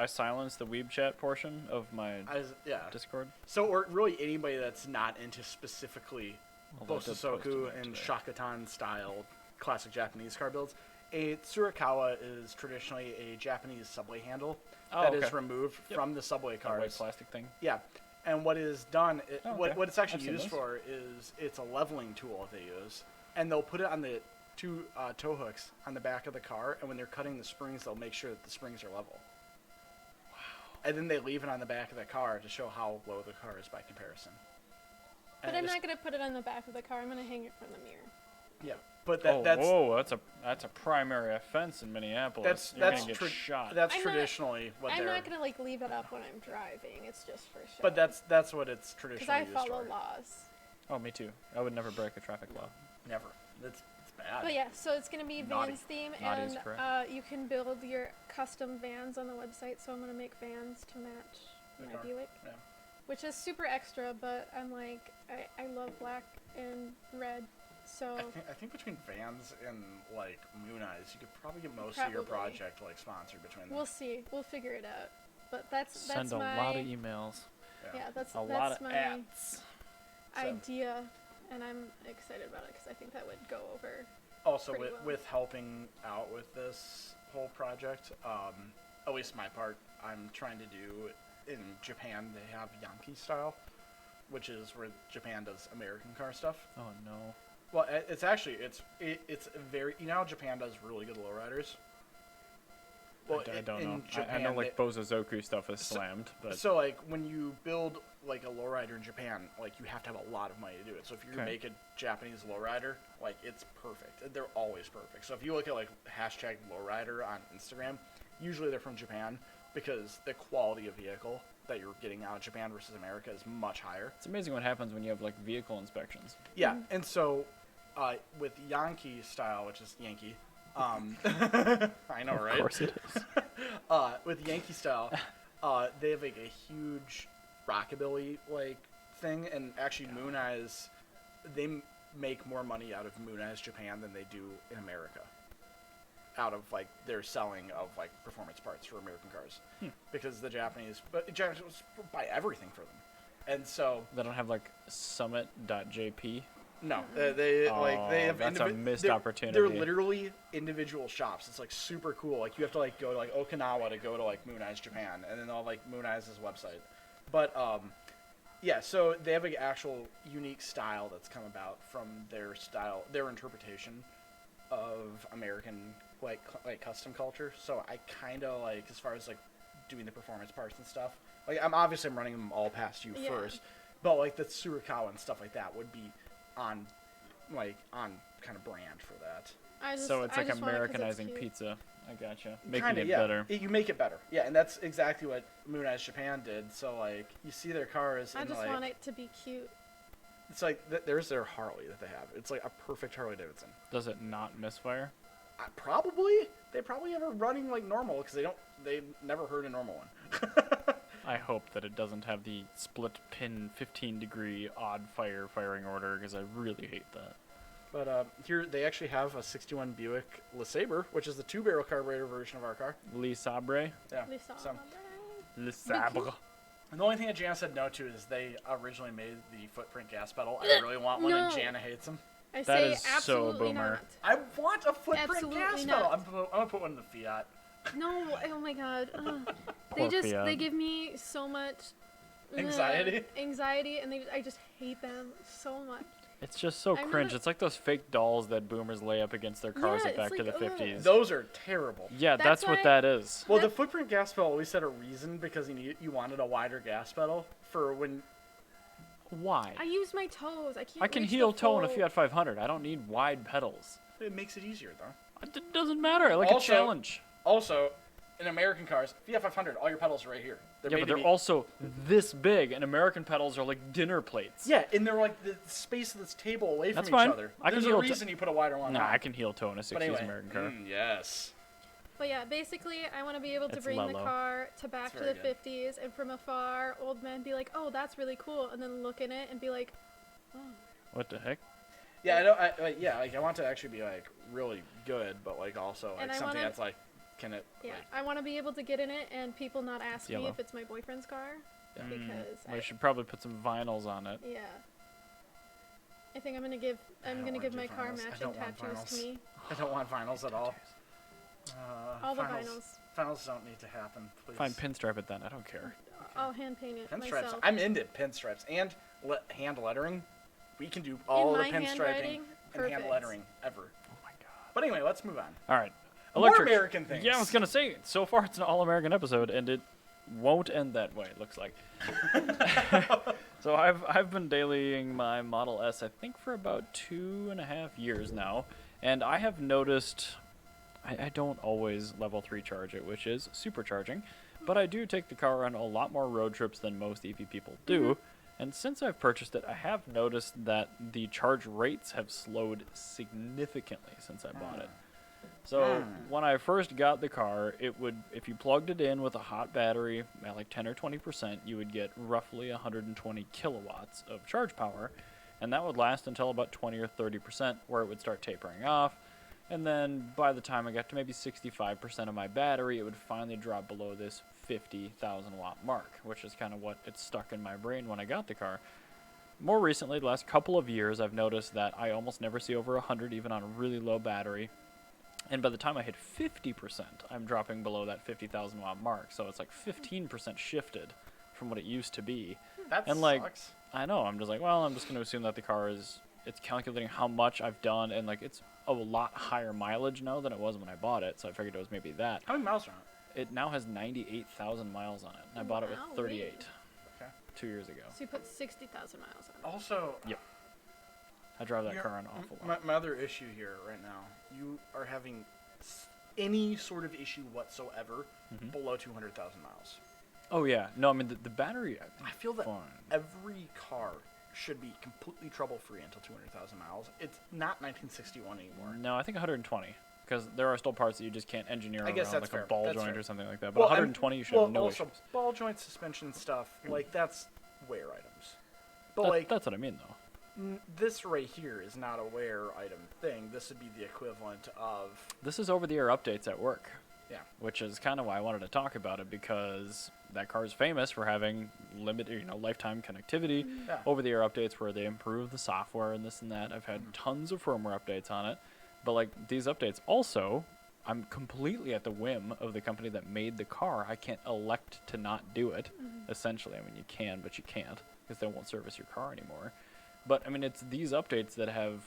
B: silenced the Weeb chat portion of my
A: Yeah.
B: Discord.
A: So, or really anybody that's not into specifically
B: Although I did post
A: Bososoku
B: it
A: and
B: today.
A: Shakotan style classic Japanese car builds, a Tsurukawa is traditionally a Japanese subway handle that is removed from the subway
B: That white
A: cars.
B: plastic thing.
A: Yeah. And what is done, what it's actually
B: I've seen
A: used
B: those.
A: for is it's a leveling tool they use. And they'll put it on the two tow hooks on the back of the car, and when they're cutting the springs, they'll make sure that the springs are level. Wow. And then they leave it on the back of the car to show how low the car is by comparison.
C: But
A: And
C: I'm
A: it
C: not gonna put it on the back of the car. I'm gonna hang it from the mirror.
A: Yeah. But
B: that's a primary offense in Minneapolis.
A: that's
B: You're gonna get shot.
A: That's
C: I'm not-
A: traditionally what
C: I'm
A: they're.
C: not gonna like leave it up when I'm driving. It's just for show.
A: But that's what it's
C: because
A: traditionally
C: I
A: used
C: follow
A: for.
C: laws.
B: Oh, me too. I would never break a traffic law.
A: Never. It's bad.
C: But yeah, so it's gonna be
A: Naughty.
C: Vans theme,
B: Naughty is
C: and
B: correct.
C: you can build your custom Vans on the website. So I'm gonna make Vans to match
A: The
C: my
A: car.
C: Buick,
A: Yeah.
C: which is super extra. But I'm like, I love black and red, so
A: I think between Vans and like Moon Eyes, you could probably get most of your
C: Probably.
A: project like sponsored between them.
C: we'll see. We'll figure it out. But that's
B: Send a
C: my
B: lot of emails.
C: yeah, that's
B: A lot of
C: my
B: ads.
C: idea, and I'm excited about it because I think that would go over.
A: Also,
C: pretty well.
A: with helping out with this whole project, at least my part, I'm trying to do in Japan. They have Yankee style, which is where Japan does American car stuff.
B: Oh no.
A: Well, it's actually it's very, you know how Japan does really good lowriders. Well,
B: I don't
A: in
B: know.
A: Japan,
B: I know like Bozozoku stuff is slammed, but
A: So like when you build like a lowrider in Japan, like you have to have a lot of money to do it. So if you're gonna make a Japanese lowrider, like it's perfect. They're always perfect. So if you look at like hashtag lowrider on Instagram, usually they're from Japan because the quality of vehicle that you're getting out of Japan versus America is much higher.
B: it's amazing what happens when you have like vehicle inspections.
A: Yeah, and so with Yankee style, which is Yankee, I know, right?
B: Of course it is.
A: With Yankee style, they have like a huge rockabilly like thing, and actually Moon Eyes, they make more money out of Moon Eyes Japan than they do in America. Out of like their selling of like performance parts for American cars, because the Japanese buy everything for them, and so
B: They don't have like summit.jp.
A: no, they have
B: that's a missed
A: they're-
B: opportunity.
A: They're literally individual shops. It's like super cool. Like you have to like go to like Okinawa to go to like Moon Eyes Japan, and then all like Moon Eyes' website. But yeah, so they have an actual unique style that's come about from their interpretation of American like custom culture. So I kind of like, as far as like doing the performance parts and stuff, like I'm running them all past you first, but like the Tsurukawa and stuff like that would be on kind of brand for that.
B: So it's
C: I
B: like
C: just want it 'cause it's
B: Americanizing
C: cute.
B: pizza. I gotcha. Making
A: Kinda,
B: it
A: yeah.
B: better.
A: You make it better. Yeah, and that's exactly what Moon Eyes Japan did. So like you see their cars
C: I
A: and
C: just
A: like
C: want it to be cute.
A: it's like there's their Harley that they have. It's like a perfect Harley Davidson.
B: Does it not misfire?
A: They probably have it running like normal because they've never heard a normal one.
B: I hope that it doesn't have the split pin 15-degree odd firing order, because I really hate that.
A: But here they actually have a 61 Buick LeSabre, which is the 2-barrel carburetor version of our car.
B: Le Sabre.
A: Yeah.
C: Lisa.
A: So,
B: Le Sabre.
A: and the only thing that Jana said no to is they originally made the footprint gas pedal. I really want one, and
C: No.
A: Jana hates them.
C: I
B: That
C: say
B: is so
C: absolutely
B: boomer.
C: not.
A: I want a footprint
C: Absolutely
A: gas
C: not.
A: pedal. I'm gonna put one in the Fiat.
C: No, oh my god.
B: Poor
C: They
B: Fiat.
C: give me so much
A: Anxiety?
C: Anxiety, and I just hate them so much.
B: It's just so
C: I've
B: cringe.
C: never-
B: It's like those fake dolls that boomers lay up against their cars
C: Yeah,
B: at back
C: it's
B: to the
C: like,
B: 50s.
A: Those are terrible.
B: Yeah,
C: That's
B: that's what
C: why-
B: that is.
A: Well, the
C: That-
A: footprint gas pedal always had a reason because you wanted a wider gas pedal for when.
B: Why?
C: I use my toes. I can't.
B: I can
C: reach
B: heel
C: the
B: toe in a
C: full-
B: Fiat 500. I don't need wide pedals.
A: It makes it easier though.
B: It doesn't matter. I like a
A: Also-
B: challenge.
A: Also, in American cars, Fiat 500, all your pedals are right here. They're
B: Yeah,
A: made
B: but
A: to
B: they're
A: be-
B: also this big, and American pedals are like dinner plates.
A: Yeah, and they're like the space of this table away from
B: That's
A: each
B: fine.
A: other.
B: I can
A: There's a
B: heel
A: reason you put a wider one.
B: Nah,
A: on.
B: I can heel toe in a 60s
A: But anyway,
B: American car.
A: yes.
C: But yeah, basically, I want to be able to
B: It's
C: bring the
B: Lolo.
C: car to back
A: It's
C: to the
A: very good.
C: 50s, and from afar, old men be like, "Oh, that's really cool," and then look in it and be like, "Oh."
B: What the heck?
A: Yeah, I don't. I want to actually be like really good, but like also like
C: And I
A: something
C: wanna-
A: that's like, can it?
C: Yeah,
A: Like,
C: I want to be able to get in it and people not ask me
B: Yellow.
C: if it's my boyfriend's car, because
B: We should probably put some vinyls on it.
C: yeah. I think I'm gonna
A: don't
C: give
A: wanna do
C: my car
A: vinyls. I
C: matching
A: don't want
C: tattoos to
A: vinyls.
C: me.
A: I don't want vinyls at all.
C: All the
A: vinyls.
C: vinyls.
A: Vinyls don't need to happen, please.
B: Fine, pinstripe it then. I don't care.
C: I'll hand paint it
A: Pinstripes.
C: myself.
A: I'm into pinstripes and hand lettering. We can do all
C: In
A: the
C: my
A: pinstriping
C: handwriting,
A: and hand
C: perfect.
A: lettering ever.
B: Oh my god.
A: But anyway, let's move on.
B: All right.
A: More American things.
B: Yeah, I was gonna say. So far, it's an all-American episode, and it won't end that way. It looks like. So I've been dailying my Model S, I think, for about 2.5 years now, and I have noticed I don't always level 3 charge it, which is supercharging, but I do take the car on a lot more road trips than most EV people do. And since I've purchased it, I have noticed that the charge rates have slowed significantly since I bought it. So when I first got the car, it would, if you plugged it in with a hot battery at like 10 or 20%, you would get roughly 120 kilowatts of charge power, and that would last until about 20 or 30%, where it would start tapering off. And then by the time I got to maybe 65% of my battery, it would finally drop below this 50,000 watt mark, which is kind of what it stuck in my brain when I got the car. More recently, the last couple of years, I've noticed that I almost never see over 100, even on a really low battery. And by the time I hit 50%, I'm dropping below that 50,000 watt mark. So it's like 15% shifted from what it used to be.
A: That
B: And like,
A: sucks.
B: I know, I'm just like, well, I'm just going to assume that the car it's calculating how much I've done, and like it's a lot higher mileage now than it was when I bought it. So I figured it was maybe that.
A: How many miles are on it?
B: It now has 98,000 miles on it. And I bought it with
C: Wow,
B: 38
A: Okay.
B: 2 years ago.
C: So you put 60,000 miles on it.
A: Also,
B: Yep. I drive that
A: you're-
B: car an awful lot.
A: my other issue here right now, you are having any sort of issue whatsoever
B: Mhm.
A: below 200,000 miles.
B: Oh yeah, no, I mean the battery.
A: I feel that
B: fine.
A: every car should be completely trouble-free until 200,000 miles. It's not 1961 anymore.
B: No, I think 120, because there are still parts that you just can't engineer
A: I guess
B: around,
A: that's
B: like
A: fair.
B: a ball
A: That's
B: joint
A: fair.
B: or something like that. But
A: Well,
B: 120, you should have no
A: also,
B: issues.
A: ball joint suspension stuff, like, that's wear items. But,
B: That's what I mean, though.
A: this right here is not a wear item thing. This would be the equivalent of...
B: This is over-the-air updates at work.
A: Yeah.
B: Which is kind of why I wanted to talk about it, because that car is famous for having limited, lifetime connectivity,
A: Yeah.
B: over-the-air updates where they improve the software and this and that. I've had tons of firmware updates on it, but like these updates also, I'm completely at the whim of the company that made the car. I can't elect to not do it. Essentially, I mean you can, but you can't because they won't service your car anymore. But I mean it's these updates that have,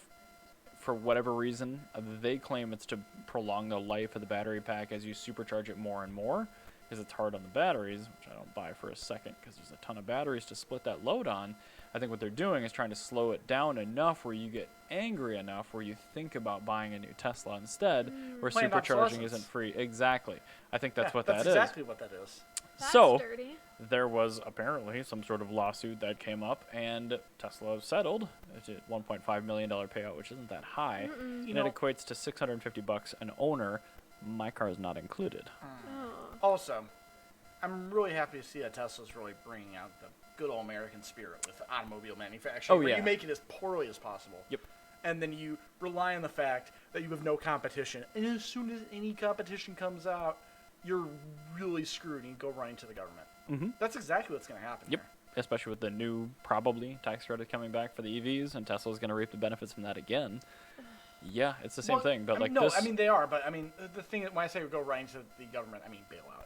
B: for whatever reason, they claim it's to prolong the life of the battery pack as you supercharge it more and more, because it's hard on the batteries, which I don't buy for a second because there's a ton of batteries to split that load on. I think what they're doing is trying to slow it down enough where you get angry enough where you think about buying a new Tesla instead, where
A: Planned
B: supercharging
A: obsolescence.
B: isn't free. Exactly. I think that's
A: Yeah,
B: what
A: that's
B: that is.
A: exactly what that is.
C: That's
B: So,
C: dirty.
B: there was apparently some sort of lawsuit that came up, and Tesla settled. It's a $1.5 million payout, which isn't that high, and
A: know-
B: it equates to $650 an owner. My car is not included.
C: Oh.
A: Also, I'm really happy to see that Tesla's really bringing out the good old American spirit with automobile manufacturing.
B: Oh,
A: where
B: yeah.
A: you make it as poorly as possible.
B: Yep.
A: And then you rely on the fact that you have no competition. And as soon as any competition comes out, you're really screwed and you go running to the government.
B: Mm-hmm.
A: That's exactly what's going to happen
B: Yep.
A: here.
B: Especially with the new, probably, tax credit coming back for the EVs, and Tesla's going to reap the benefits from that again. Yeah, it's the same
A: Well,
B: thing, but
A: I
B: like
A: mean, no,
B: this...
A: I mean, they are, but I mean, the thing that when I say go running to the government, I mean bailout.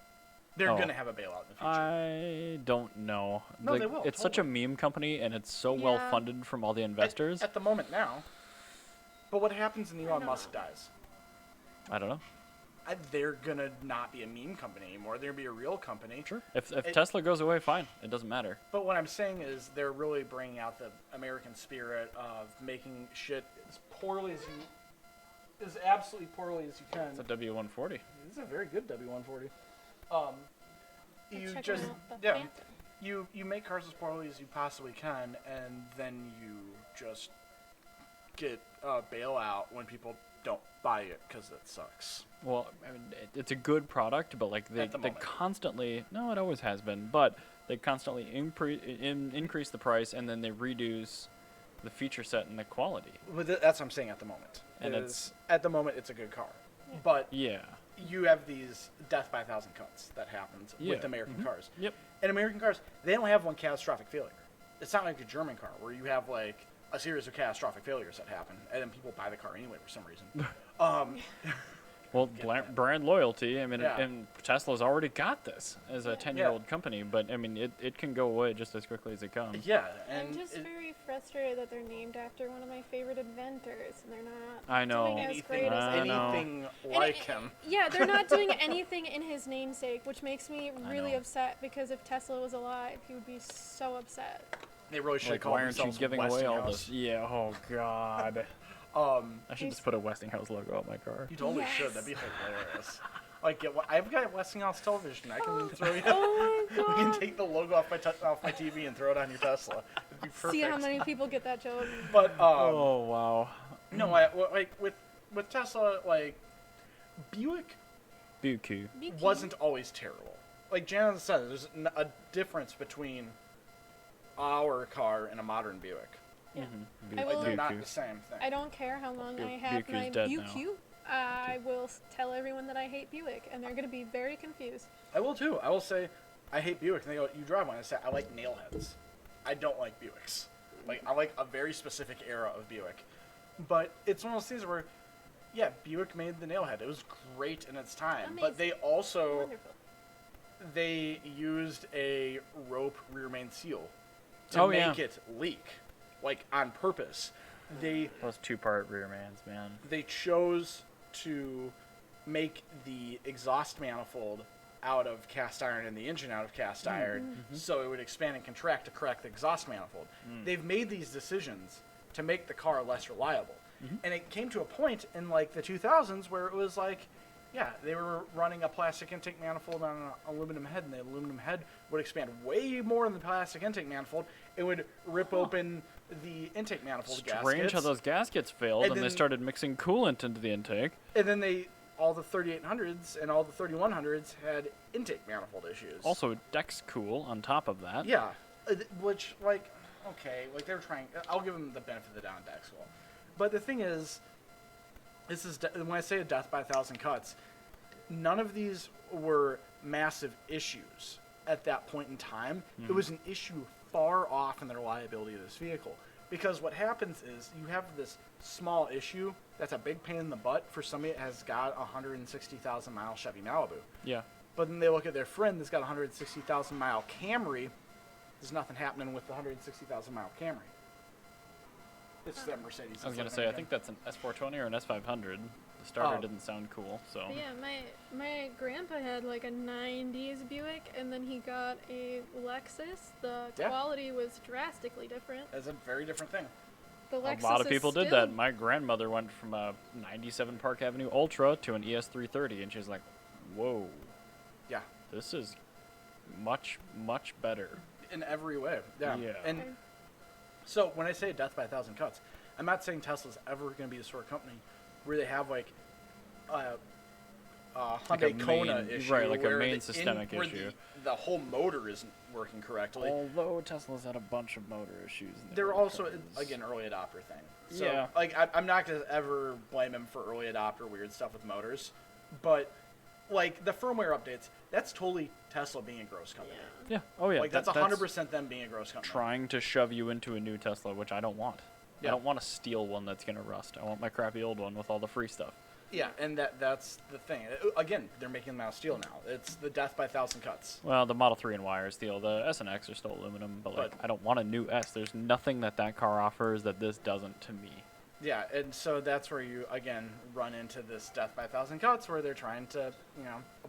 A: They're
B: Oh.
A: going to have a bailout in the future.
B: I don't know.
A: No, they will,
B: It's such a meme company, and it's so
C: Yeah.
B: well funded from all the investors.
A: At the moment now. But what happens when Elon
C: know.
A: Musk dies?
B: I don't know.
A: They're gonna not be a meme company anymore. They're gonna be a real company.
B: Sure. If
A: It-
B: Tesla goes away, fine. It doesn't matter.
A: But what I'm saying is they're really bringing out the American spirit of making shit as poorly as as absolutely poorly as you can.
B: It's a W140.
A: This is a very good W140. You
C: Check
A: just
C: out the
A: yeah,
C: Phantom.
A: you make cars as poorly as you possibly can, and then you just get a bailout when people don't buy it because it sucks.
B: Well, I mean, it's a good product, but like
A: At the
B: they
A: moment.
B: constantly... No, it always has been, but they constantly increase the price, and then they reduce the feature set and the quality.
A: But that's what I'm saying at the moment.
B: And
A: is at the moment it's a good car, but
B: Yeah.
A: you have these death by a thousand cuts that happens
B: Yeah.
A: with American cars.
B: Yep.
A: And American cars, they don't have one catastrophic failure. It's not like a German car where you have like a series of catastrophic failures that happen, and then people buy the car anyway for some reason.
B: Well, brand loyalty. I mean,
A: Yeah.
B: and Tesla's already got this as a 10-year-old company, but I mean, it can go away just as quickly as it comes.
A: Yeah,
C: I'm
A: and
C: just very frustrated that they're named after one of my favorite inventors, and they're not
B: I know.
C: doing as
A: anything,
C: great as
B: I know.
A: anything
C: And
A: like
C: it-
A: him.
C: Yeah, they're not doing anything in his namesake, which makes me
B: I
C: really
B: know.
C: upset because if Tesla was alive, he would be so upset.
A: They really should
B: Like,
A: call
B: why aren't you
A: themselves
B: giving away all
A: Westinghouse.
B: this? Yeah. Oh God. I should just put a Westinghouse logo on my car.
A: You totally
C: Yes.
A: should. That'd be hilarious. Like, I've got Westinghouse television. I can throw you.
C: Oh my
A: We can
C: god!
A: take the logo off my TV and throw it on your Tesla. It'd be perfect.
C: See how many people get that joke.
A: But
B: Oh wow.
A: no, like with Tesla, like Buick
B: Buuukuu.
A: wasn't always terrible. Like Jana said, there's a difference between our car and a modern Buick.
C: Yeah.
B: Mm-hmm.
C: I
A: Like
C: will-
A: they're not the same thing.
C: I don't care how long I
B: Buick-
C: have
B: Buickoo's
C: my
B: dead now.
C: Buuukuu. I will tell everyone that I hate Buick, and they're going to be very confused.
A: I will too. I will say I hate Buick, and they go, "You drive one." I say I like nailheads. I don't like Buicks. Like I like a very specific era of Buick. But it's one of those things where, yeah, Buick made the nailhead. It was great in its time, but they also
C: Wonderful.
A: they used a rope rear main seal to
B: Oh,
A: make
B: yeah.
A: it leak, like on purpose.
B: Those 2-part rear mans, man.
A: They chose to make the exhaust manifold out of cast iron and the engine out of cast iron, so it would expand and contract to correct the exhaust manifold. They've made these decisions to make the car less reliable. And it came to a point in like the 2000s where it was like, yeah, they were running a plastic intake manifold on an aluminum head, and the aluminum head would expand way more than the plastic intake manifold. It would rip open the intake manifold gaskets.
B: Strange how those gaskets failed, and they started mixing coolant into the intake.
A: And then all the 3800s and all the 3100s had intake manifold issues.
B: Also, Dex Cool on top of that.
A: Yeah, which, like, okay, like they were trying. I'll give them the benefit of the doubt on Dex Cool. But the thing is, this is when I say a death by 1,000 cuts, none of these were massive issues at that point in time. It was an issue far off in the reliability of this vehicle. Because what happens is you have this small issue that's a big pain in the butt for somebody that has got a 160,000 mile Chevy Malibu.
B: Yeah.
A: But then they look at their friend that's got a 160,000 mile Camry. There's nothing happening with the 160,000 mile Camry. It's that Mercedes.
B: I was going to say, I think that's an S420 or an S500. The starter didn't sound cool, so.
C: But yeah, my grandpa had like a 90s Buick, and then he got a Lexus. The quality was drastically different.
A: It's a very different thing.
C: The Lexus
B: A lot of people did
C: still...
B: that. My grandmother went from a 97 Park Avenue Ultra to an ES330, and she's like, whoa.
A: Yeah.
B: This is much, much better.
A: In every way. Yeah. And so when I say death by 1,000 cuts, I'm not saying Tesla's ever going to be the sort of company where they have like a Hyundai Kona issue,
B: right? Like a main
A: where
B: systemic issue.
A: The whole motor isn't working correctly.
B: Although Tesla's had a bunch of motor issues.
A: They're also again early adopter thing. So,
B: yeah.
A: Like I'm not going to ever blame him for early adopter weird stuff with motors, but like the firmware updates, that's totally Tesla being a gross company.
B: Yeah. Oh yeah.
A: Like that's 100% them being a gross company.
B: Trying to shove you into a new Tesla, which I don't want. I don't want to steal one that's going to rust. I want my crappy old one with all the free stuff.
A: Yeah, and that's the thing. Again, they're making them out of steel now. It's the death by 1,000 cuts.
B: Well, the Model 3 and Y are steel. The S and X are still aluminum, but I don't want a new S. There's nothing that car offers that this doesn't to me.
A: Yeah, and so that's where you, again, run into this death by 1,000 cuts where they're trying to,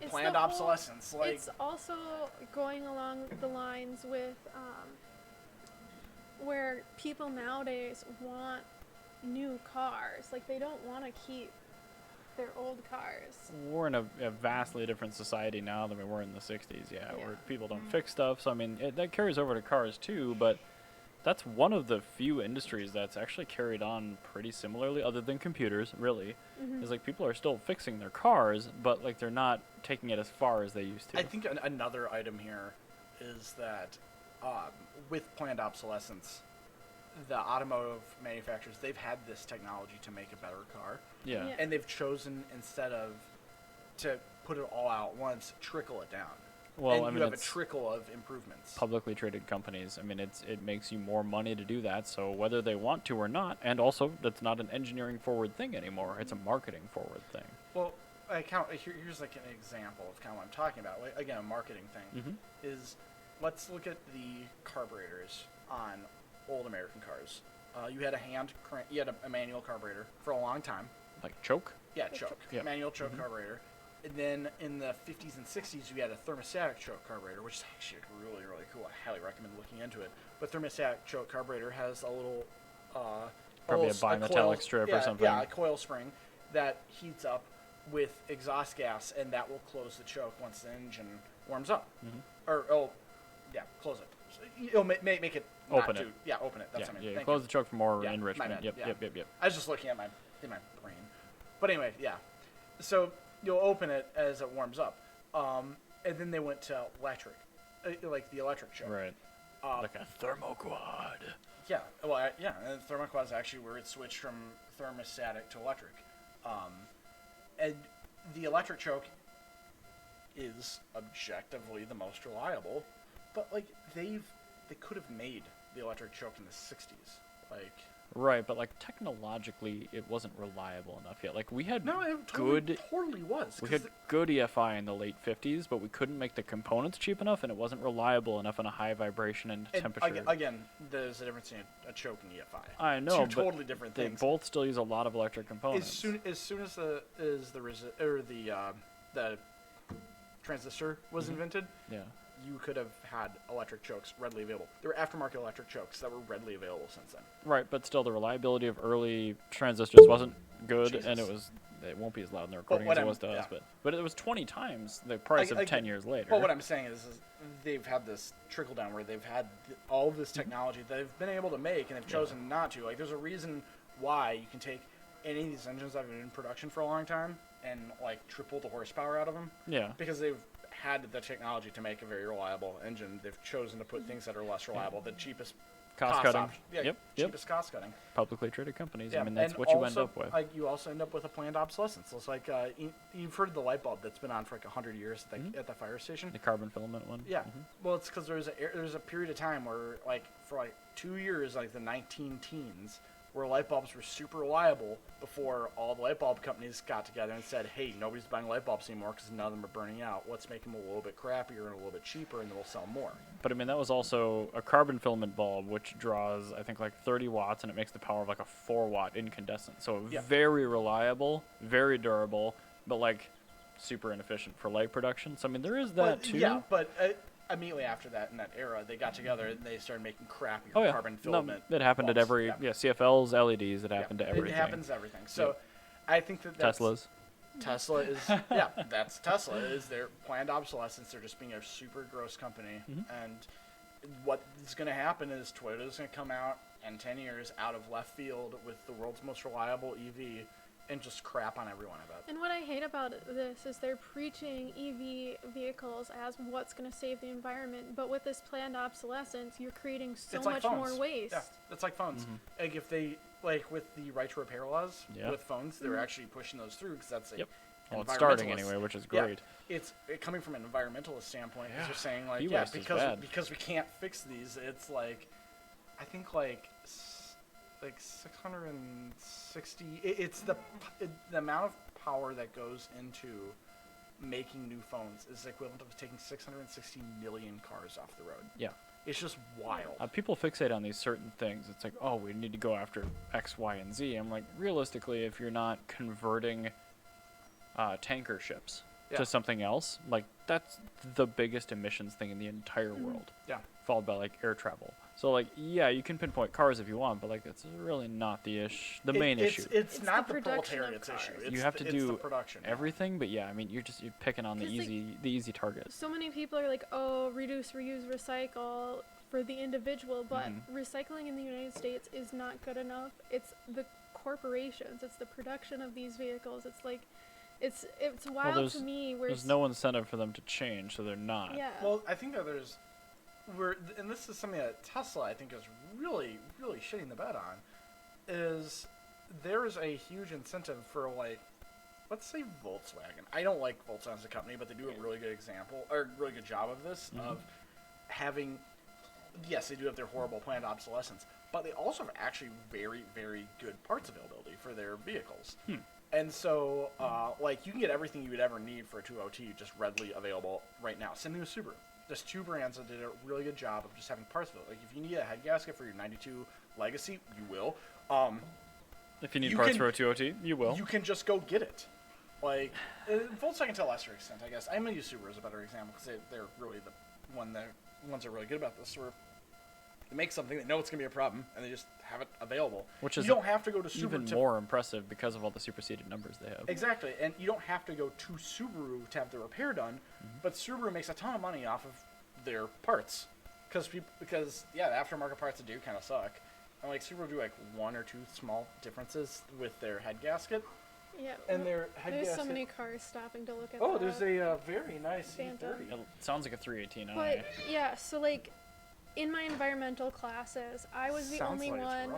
A: planned obsolescence. Like,
C: it's also going along the lines with where people nowadays want new cars. Like, they don't want to keep their old cars.
B: We're in a vastly different society now than we were in the 60s, where people don't fix stuff. So, I mean, that carries over to cars, too, but that's one of the few industries that's actually carried on pretty similarly, other than computers, really. Is like people are still fixing their cars, but like they're not taking it as far as they used to.
A: I think another item here is that with planned obsolescence, the automotive manufacturers, they've had this technology to make a better car.
B: Yeah.
A: And they've chosen, instead of to put it all out once, trickle it down.
B: Well,
A: and
B: I mean,
A: you have a trickle of improvements.
B: Publicly traded companies, I mean, it makes you more money to do that, so whether they want to or not, and also that's not an engineering forward thing anymore, it's a marketing forward thing.
A: Well, here's like an example of kind of what I'm talking about. Like, again, a marketing thing is, let's look at the carburetors on old American cars. You had you had a manual carburetor for a long time.
B: Like choke?
A: Yeah, choke.
B: Yep.
A: Manual choke carburetor. And then in the 50s and 60s, you had a thermostatic choke carburetor, which is actually really, really cool. I highly recommend looking into it. But thermostatic choke carburetor has a little
B: probably a bimetallic strip or something.
A: Yeah, a coil spring that heats up with exhaust gas, and that will close the choke once the engine warms up. Close it. So it'll make it
B: open it.
A: Yeah, open it. That's what I mean.
B: Close the choke for more enrichment. Yep.
A: I was just looking at in my brain. But anyway, yeah. So you'll open it as it warms up. And then they went to electric, like the electric choke.
B: Right. Like a thermoquad.
A: Yeah. Well, and the thermoquad is actually where it switched from thermostatic to electric. And the electric choke is objectively the most reliable, but like they could have made the electric choke in the 60s. Like,
B: right, but like technologically, it wasn't reliable enough yet. Like we had
A: it totally was.
B: We had good EFI in the late 50s, but we couldn't make the components cheap enough, and it wasn't reliable enough in a high vibration and temperature.
A: Again, there's a difference in a choke and EFI.
B: I know,
A: Two totally different things.
B: They both still use a lot of electric components.
A: As soon as the transistor was invented,
B: Yeah.
A: you could have had electric chokes readily available. There were aftermarket electric chokes that were readily available since then.
B: Right, but still, the reliability of early transistors wasn't good, and it won't be as loud in the recording as it was to us. But it was 20 times the price of 10 years later.
A: Well, what I'm saying is they've had this trickle down where they've had all of this technology that they've been able to make, and they've chosen not to. Like, there's a reason why you can take any of these engines that have been in production for a long time and like triple the horsepower out of them.
B: Yeah.
A: Because they've had the technology to make a very reliable engine. They've chosen to put things that are less reliable, the cheapest
B: Cost cutting.
A: Yeah, cheapest cost cutting.
B: Publicly traded companies.
A: Yeah.
B: I mean, that's
A: and
B: what
A: also,
B: you end up with.
A: Like, you also end up with a planned obsolescence. It's like you've heard of the light bulb that's been on for like 100 years at the fire station.
B: The carbon filament one.
A: Yeah. Well, it's because there's a period of time where like for like 2 years, like the 19 teens, where light bulbs were super reliable before all the light bulb companies got together and said, hey, nobody's buying light bulbs anymore because none of them are burning out. Let's make them a little bit crappier and a little bit cheaper, and then we'll sell more.
B: But I mean, that was also a carbon filament bulb, which draws, I think, like 30 watts, and it makes the power of like a 4-watt incandescent. So very reliable, very durable, but like super inefficient for light production. So I mean, there is that too.
A: Yeah, but immediately after that, in that era, they got together and they started making crappier carbon filament.
B: It happened
A: bulbs.
B: at every CFLs, LEDs. It happened to everything.
A: It happens to everything. So I think that's Tesla is that's Tesla is their planned obsolescence. They're just being a super gross company, and what is going to happen is Toyota's going to come out in 10 years out of left field with the world's most reliable EV and just crap on everyone about it.
C: And what I hate about this is they're preaching EV vehicles as what's going to save the environment, but with this planned obsolescence, you're creating so much more waste.
A: Yeah, it's like phones. Like if they, like with the right to repair laws with phones, they're actually pushing those through because that's
B: well, it's starting anyway, which is great.
A: Yeah, it's coming from an environmentalist standpoint. Because they're saying like, because we can't fix these, it's like, I think like 660. It's the amount of power that goes into making new phones is the equivalent of taking 660 million cars off the road.
B: Yeah.
A: It's just wild.
B: People fixate on these certain things. It's like, oh, we need to go after X, Y, and Z. I'm like, realistically, if you're not converting tanker ships to something else, like that's the biggest emissions thing in the entire world.
A: Yeah.
B: Followed by like air travel. So like, yeah, you can pinpoint cars if you want, but like it's really not the main issue.
A: It's not the proletariat's issue.
B: You have to do
A: the production.
B: everything, but yeah, I mean, you're picking on the easy targets.
C: So many people are like, oh, reduce, reuse, recycle for the individual, but recycling in the United States is not good enough. It's the corporations. It's the production of these vehicles. It's like, it's wild to me.
B: There's no incentive for them to change, so they're not.
C: Yeah.
A: Well, I think that and this is something that Tesla, I think, is really, really shitting the bed on, is there is a huge incentive for, like, let's say Volkswagen. I don't like Volkswagen as a company, but they do a really good really good job of this, of having, yes, they do have their horrible planned obsolescence, but they also have actually very, very good parts availability for their vehicles. And so, like, you can get everything you would ever need for a 2.0T just readily available right now. Same thing with Subaru. There's two brands that did a really good job of just having parts available. Like, if you need a head gasket for your 92 Legacy, you will.
B: If you need parts for a 2.0T, you will.
A: You can just go get it. Like, Volkswagen to a lesser extent, I guess. I'm going to use Subaru as a better example because they're really the ones that are really good about this. Where they make something, they know it's going to be a problem, and they just have it available. Which is, you don't have to go to Subaru
B: even more impressive because of all the superseded numbers they have.
A: Exactly, and you don't have to go to Subaru to have the repair done, but Subaru makes a ton of money off of their parts. Because the aftermarket parts do kind of suck. And like Subaru do like one or two small differences with their head gasket.
C: Yeah,
A: and their head
C: there's
A: gasket.
C: So many cars stopping to look at.
A: Oh, there's a very nice
C: Phantom.
A: E30.
B: It sounds like a 318i.
C: But yeah, so like in my environmental classes, I was the only one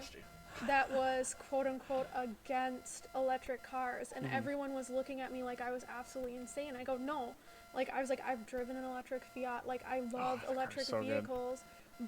C: that was quote unquote against electric cars, and everyone was looking at me like I was absolutely insane. I go, no, like I was like, I've driven an electric Fiat, like I love electric vehicles.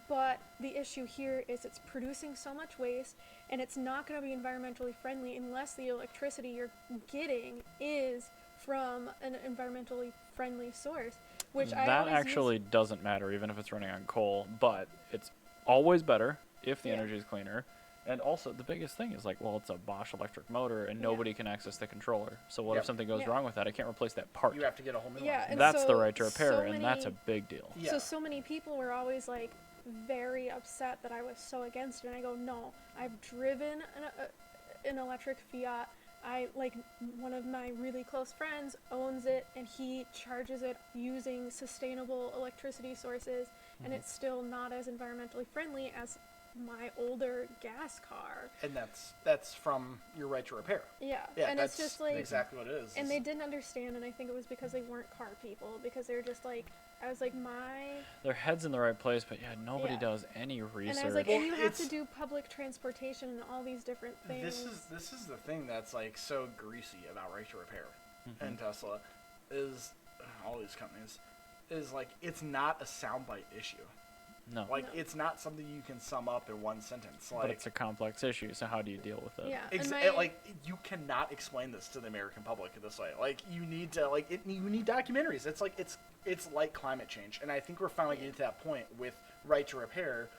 C: But the issue here is it's producing so much waste, and it's not going to be environmentally friendly unless the electricity you're getting is from an environmentally friendly source. Which
B: that actually doesn't matter, even if it's running on coal. But it's always better if the energy is cleaner, And also, the biggest thing is like, well, it's a Bosch electric motor, and nobody can access the controller. So what if
A: Yep.
B: something goes
C: Yeah.
B: wrong with that? I can't replace that part.
A: You have to get a whole new
C: Yeah,
A: one.
C: and
B: That's the
C: so-
B: right to repair,
C: so
B: and that's a
C: many-
B: big deal.
A: Yeah.
C: So many people were always like very upset that I was so against it, and I go, no, I've driven an electric Fiat. I like one of my really close friends owns it, and he charges it using sustainable electricity sources, and it's still not as environmentally friendly as my older gas car.
A: And that's from your right to repair.
C: Yeah,
A: Yeah,
C: and
A: that's
C: it's just like,
A: exactly what it is.
C: and they didn't understand, and I think it was because they weren't car people, because they were just like, I was like,
B: Their head's in the right place, but yeah, nobody
C: Yeah.
B: does any research.
C: and I was like,
A: Well,
C: and you have to
A: it's-
C: do public transportation and all these different things.
A: This is the thing that's like so greasy about right to repair
B: Mm-hmm.
A: and Tesla is all these companies is like it's not a soundbite issue.
B: no.
A: Like
C: No.
A: it's not something you can sum up in one sentence. Like
B: But it's a complex issue, so how do you deal with it?
C: Yeah,
A: Ex-
C: and my,
A: like you cannot explain this to the American public this way. Like you need to you need documentaries. It's like it's like climate change, and I think we're finally getting to that point with right to repair,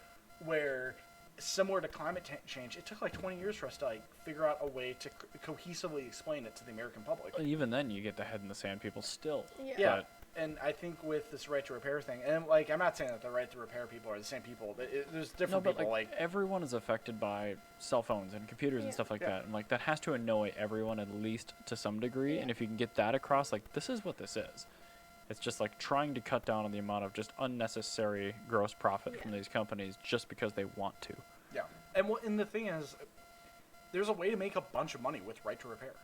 A: where similar to climate change, it took like 20 years for us to like figure out a way to cohesively explain it to the American public.
B: Even then, you get the head in the sand people still.
A: Yeah,
B: But
A: and I think with this right to repair thing, and like I'm not saying that the right to repair people are the same people. There's
B: no,
A: different
B: but
A: people.
B: like everyone is affected by cell phones and computers and
C: Yeah.
B: stuff like
A: Yeah.
B: that, and like that has to annoy everyone at least to some degree.
C: Yeah.
B: And if you can get that across, like this is what this is. It's just like trying to cut down on the amount of just unnecessary gross profit from
C: Yeah.
B: these companies just because they want to.
A: Yeah, and the thing is, there's a way to make a bunch of money with right to repair.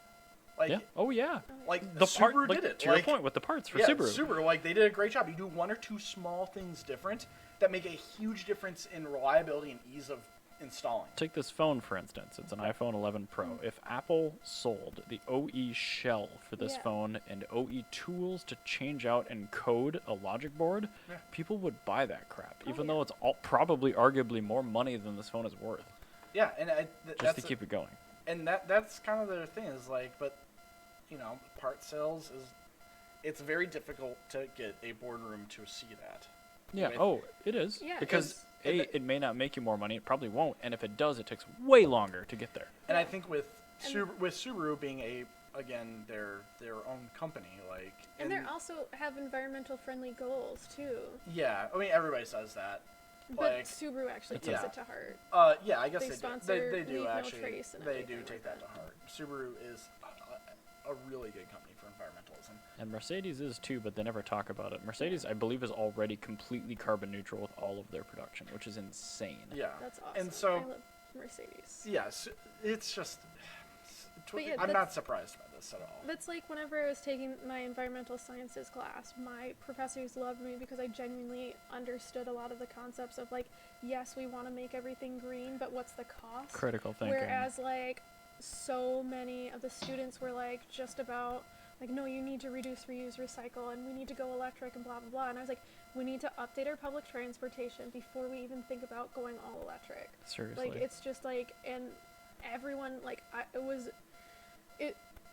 A: Like,
B: Yeah. Oh yeah.
A: like
B: The part,
A: Subaru
B: like,
A: did it.
B: to your
A: Like,
B: point with the parts for
A: yeah,
B: Subaru.
A: like they did a great job. You do one or two small things different that make a huge difference in reliability and ease of installing.
B: Take this phone, for instance. It's an iPhone 11 Pro. If Apple sold the OE shell for this
C: Yeah.
B: phone and OE tools to change out and code a logic board,
A: Yeah.
B: people would buy that crap,
C: Oh,
B: even
C: yeah.
B: though it's all probably arguably more money than this phone is worth,
A: Yeah, and
B: just
A: that's
B: to keep it going.
A: and that's kind of the thing is like, but you know, part sales it's very difficult to get a boardroom to see that.
B: Yeah.
A: With-
B: Oh, it is.
C: Yeah,
B: Because
A: and
B: it may not make you more money. It probably won't. And if it does, it takes way longer to get there.
A: And I
C: Yeah.
A: think with
C: And-
A: Subaru being again their own company, like
C: and they also have environmental friendly goals too.
A: yeah, I mean everybody says that.
C: But
A: Like,
C: Subaru actually
A: it's-
C: takes
A: yeah.
C: it to heart.
A: Yeah, I guess
C: They
A: they do.
C: sponsor
A: They do
C: Leave No
A: actually.
C: Trace and
A: They
C: everything
A: do
C: like
A: take that
C: that.
A: to heart. Subaru is a really good company for environmentalism.
B: And Mercedes is too, but they never talk about it. Mercedes, I believe, is already completely carbon neutral with all of their production, which is insane.
A: Yeah.
C: That's awesome.
A: And so
C: I love Mercedes.
A: yes, it's just.
C: But yeah,
A: I'm
C: that's-
A: not surprised by this at all.
C: That's like whenever I was taking my environmental sciences class, my professors loved me because I genuinely understood a lot of the concepts of like, yes, we want to make everything green, but what's the cost?
B: Critical thinking.
C: Whereas like so many of the students were like just about like, no, you need to reduce, reuse, recycle, and we need to go electric and blah blah blah. And I was like, we need to update our public transportation before we even think about going all electric.
B: Seriously.
C: Like it's just like, and everyone like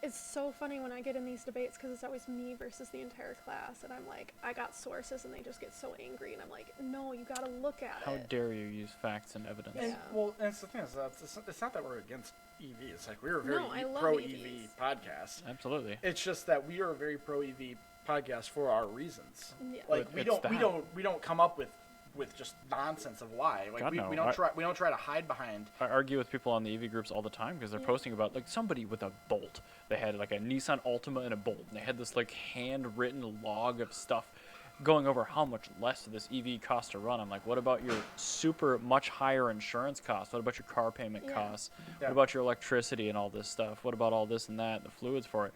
C: it's so funny when I get in these debates because it's always me versus the entire class, and I'm like, I got sources, and they just get so angry, and I'm like, no, you gotta look at
B: How
C: it.
B: dare you use facts and evidence?
A: And,
C: Yeah.
A: well, and it's the thing is that it's not that we're against EV. It's like we're a very
C: No, I love
A: pro
C: EVs.
A: EV podcast.
B: Absolutely.
A: It's just that we are a very pro EV podcast for our reasons.
C: Yeah.
A: Like
B: But
A: we
B: it's
A: don't come up with just nonsense of why. Like
B: God, no.
A: we don't try to hide behind.
B: I argue with people on the EV groups all the time because they're
C: Yeah.
B: posting about like somebody with a Bolt. They had like a Nissan Altima and a Bolt, and they had this like handwritten log of stuff going over how much less this EV costs to run. I'm like, what about your super much higher insurance costs? What about your car payment
C: Yeah.
B: costs?
A: Yeah.
B: What about your electricity and all this stuff? What about all this and that, the fluids for it?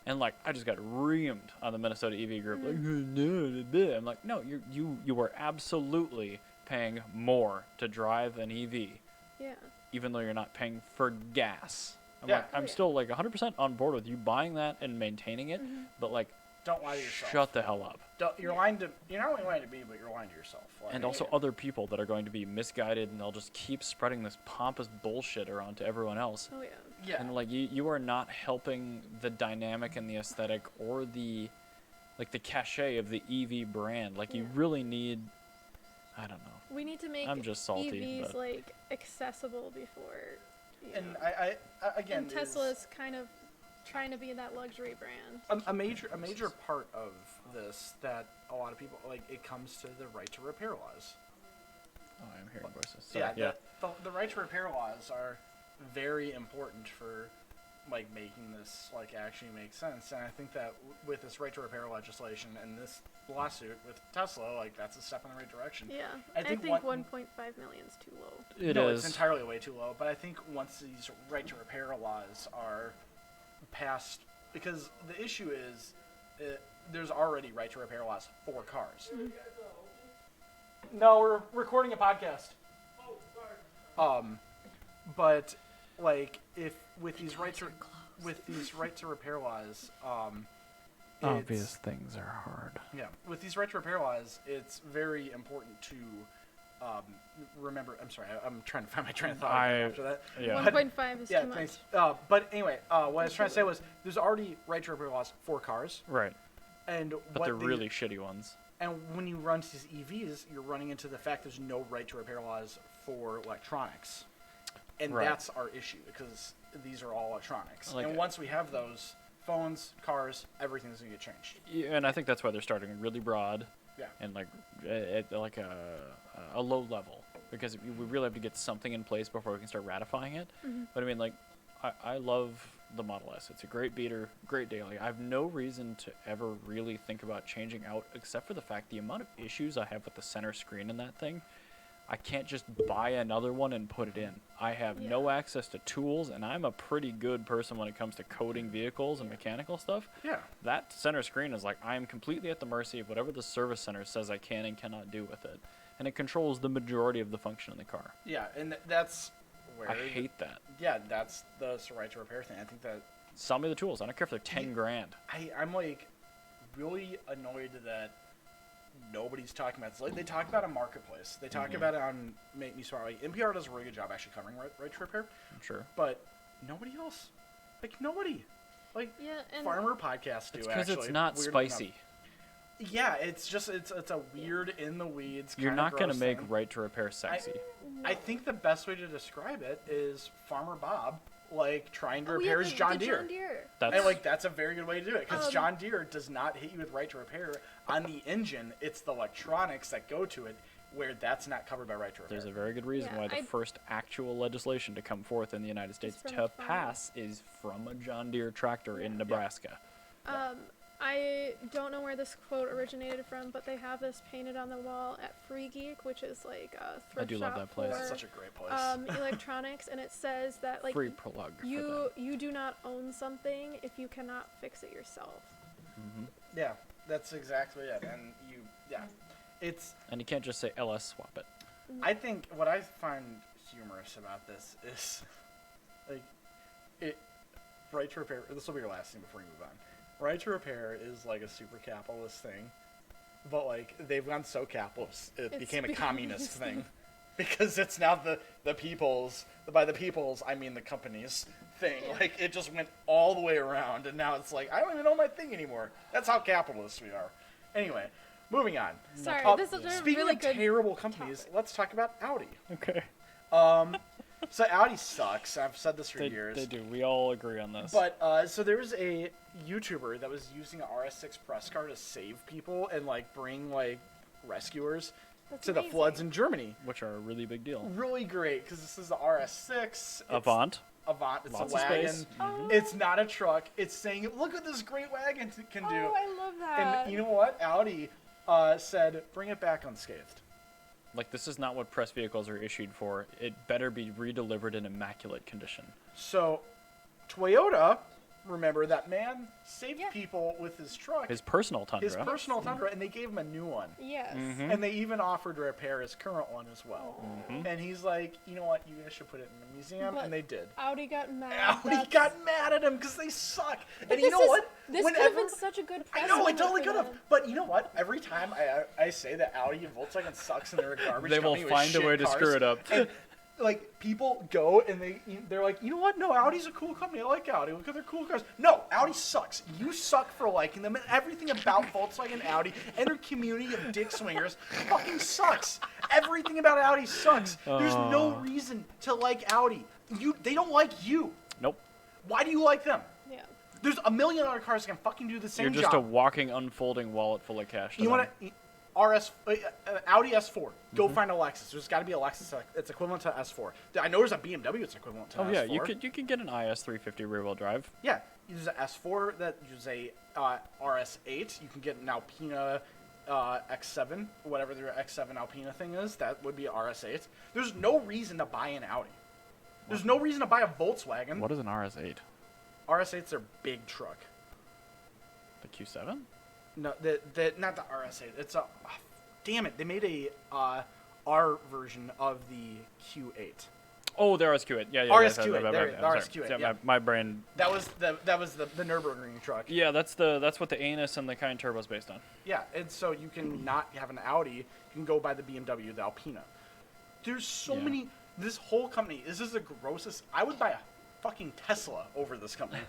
B: And like, I just got reamed on the Minnesota EV group. Like, no, I'm like, no, you were absolutely paying more to drive an EV,
C: Yeah.
B: even though you're not paying for gas. I'm
A: Yeah.
B: like, I'm
C: Oh, yeah.
B: still like 100% on board with you buying that and maintaining it,
C: Mm-hmm.
B: but like,
A: Don't lie to yourself.
B: shut the hell up.
A: You're lying to. You're not only lying to me, but you're lying to yourself. Like,
B: And also
C: Yeah.
B: other people that are going to be misguided, and they'll just keep spreading this pompous bullshit around to everyone else.
C: Oh yeah.
A: yeah.
B: And like, you are not helping the dynamic and the aesthetic or the like the cachet of the EV brand. Like, you
C: Yeah.
B: really need, I don't know.
C: We need to make
B: I'm just salty,
C: EVs
B: but-
C: like accessible before.
A: And I again,
C: and Tesla's kind of trying to be that luxury brand.
A: a major part of this that a lot of people like, it comes to the right to repair laws.
B: Oh, I'm hearing voices. Sorry.
A: Yeah, the right to repair laws are very important for like making this like actually make sense. And I think that with this right to repair legislation and this lawsuit with Tesla, like that's a step in the right direction.
C: Yeah,
A: I think
C: 1.5 million is too low.
A: No, it's entirely way too low. But I think once these right to repair laws are passed, because the issue is there's already right to repair laws for cars.
C: Mm-hmm.
A: No, we're recording a podcast. But like if with these right to repair laws,
B: Obvious things are hard.
A: yeah, with these right to repair laws, it's very important to remember. I'm sorry, I'm trying to find my train of thought after that.
B: Yeah.
C: 1.5 is
A: Yeah,
C: too much.
A: thanks. But anyway, what I was trying to say was there's already right to repair laws for cars,
B: Right.
A: and
B: But they're really shitty ones.
A: And when you run to these EVs, you're running into the fact there's no right to repair laws for electronics, and
B: Right.
A: that's our issue because these are all electronics.
B: Like-
A: and once we have those, phones, cars, everything's gonna get changed.
B: Yeah, and I think that's why they're starting really broad.
A: Yeah.
B: And like at like a low level, because we really have to get something in place before we can start ratifying it.
C: Mm-hmm.
B: But I mean, like, I love the Model S. It's a great beater, great daily. I have no reason to ever really think about changing out, except for the fact the amount of issues I have with the center screen in that thing. I can't just buy another one and put it in. I have no access to tools, and I'm a pretty good person when it comes to coding vehicles and mechanical stuff.
A: Yeah.
B: That center screen is like, I am completely at the mercy of whatever the service center says I can and cannot do with it. And it controls the majority of the function in the car.
A: Yeah, and that's where
B: I hate that.
A: Yeah, that's the right to repair thing. I think that
B: Sell me the tools. I don't care if they're 10 grand.
A: I'm like really annoyed that nobody's talking about this. Like they talk about a marketplace. They talk about it on Make Me Smart. Like NPR does a really good job actually covering right to repair,
B: I'm sure.
A: but nobody else. Like nobody. Like
C: Yeah, and
A: farmer podcasts do.
B: It's because
A: actually.
B: it's not
A: Weird
B: spicy.
A: enough. Yeah, it's just it's a weird in the weeds.
B: You're
A: kinda
B: not going to
A: gross
B: make
A: thing.
B: right to repair sexy.
A: I think the best way to describe it is Farmer Bob like trying to
C: Oh, yeah,
A: repair his
C: the
A: John Deere.
C: John Deere.
B: That's
A: And like that's a very good way to do it because
C: Um,
A: John Deere does not hit you with right to repair on the engine. It's the electronics that go to it where that's not covered by right to repair.
B: there's a very good reason
C: Yeah,
B: why the
C: I-
B: first actual legislation to come forth in the United States
C: from
B: to
C: a farmer.
B: pass is from a John Deere tractor in Nebraska.
C: I don't know where this quote originated from, but they have this painted on the wall at Free Geek, which is like a thrift
B: do love
C: shop
B: that place.
C: for
A: That's such a great place.
C: electronics, and it says that like
B: Free plug for them.
C: you do not own something if you cannot fix it yourself.
A: Yeah, that's exactly it. And it's.
B: And you can't just say LS swap it.
A: I think what I find humorous about this is, like, it. Right to repair. This will be your last thing before you move on. Right to repair is like a super capitalist thing, but like they've gone so capitalist it
C: It's
A: became a
C: become
A: communist
C: this
A: thing, because it's now the people's. By the people's, I mean the company's thing.
C: Yeah.
A: Like it just went all the way around, and now it's like I don't even own my thing anymore. That's how capitalist we are. Anyway, moving on.
C: Sorry, this is a
A: Speaking
C: really
A: of
C: good
A: terrible companies, let's talk about Audi.
B: Okay.
A: So Audi sucks. I've said this for
B: They,
A: years.
B: they do. We all agree on this.
A: But so there was a YouTuber that was using an RS6 press car to save people and like bring like rescuers
C: That's
A: to the
C: amazing.
A: floods in Germany.
B: Which are a really big deal.
A: Really great because this is the RS6. It's
B: Avant.
A: Avant. It's
B: Lots
A: a
B: of
A: wagon.
B: space.
C: Oh.
A: It's not a truck. It's saying, look what this great wagon can do.
C: Oh, I love that.
A: And you know what? Audi said, bring it back unscathed.
B: Like, this is not what press vehicles are issued for. It better be redelivered in immaculate condition.
A: So Toyota, remember that man saved
C: Yeah.
A: people with his truck.
B: His personal Tundra.
A: His personal Tundra, and they gave him a new one.
C: Yes.
B: Mm-hmm.
A: And they even offered to repair his current one as well.
B: Mhm.
A: And he's like, you know what, you guys should put it in a museum,
C: But
A: and they did.
C: Audi got mad.
A: Audi
C: That's-
A: got mad at him because they suck.
C: But
A: And you
C: this
A: know
C: is-
A: what?
C: This could have been such a good
A: I
C: press
A: know, it
C: moment
A: totally
C: for
A: could have.
C: them.
A: But you know what? Every time I say that Audi and Volkswagen sucks and they're a garbage
B: They will
A: company with
B: find a
A: shit
B: way to
A: cars,
B: screw it up.
A: And like people go and they're like, you know what? No, Audi's a cool company. I like Audi. Look at their cool cars. No, Audi sucks. You suck for liking them, and everything about Volkswagen and Audi and their community of dick swingers fucking sucks. Everything about Audi sucks. There's no reason to like Audi. They don't like you.
B: Nope.
A: Why do you like them?
C: Yeah.
A: There's a million other cars that can fucking do the same
B: You're
A: job.
B: just a walking, unfolding wallet full of cash. To
A: You
B: them.
A: want to Audi S4? Go find a Lexus. There's got to be a Lexus that's equivalent to S4. I know there's a BMW that's equivalent to
B: Oh
A: S4.
B: yeah, you could get an IS 350 rear-wheel drive.
A: Yeah, there's an S4 that uses a RS8. You can get an Alpina X7, whatever their X7 Alpina thing is. That would be a RS8. There's no reason to buy an Audi. There's no reason to buy a Volkswagen.
B: What is an RS8?
A: RS8's their big truck.
B: The Q7?
A: No, not the RS8. It's a damn it. They made a R version of the Q8.
B: Oh, the RSQ8. Yeah.
A: RSQ8. There,
B: I'm sorry.
A: RSQ8.
B: Yeah, my brain.
A: That was the Nürburgring truck.
B: Yeah, that's what the Anus and the Kind Turbo is based on.
A: Yeah, and so you can not have an Audi. You can go buy the BMW, the Alpina. There's so many. This whole company. This is the grossest. I would buy a fucking Tesla over this company,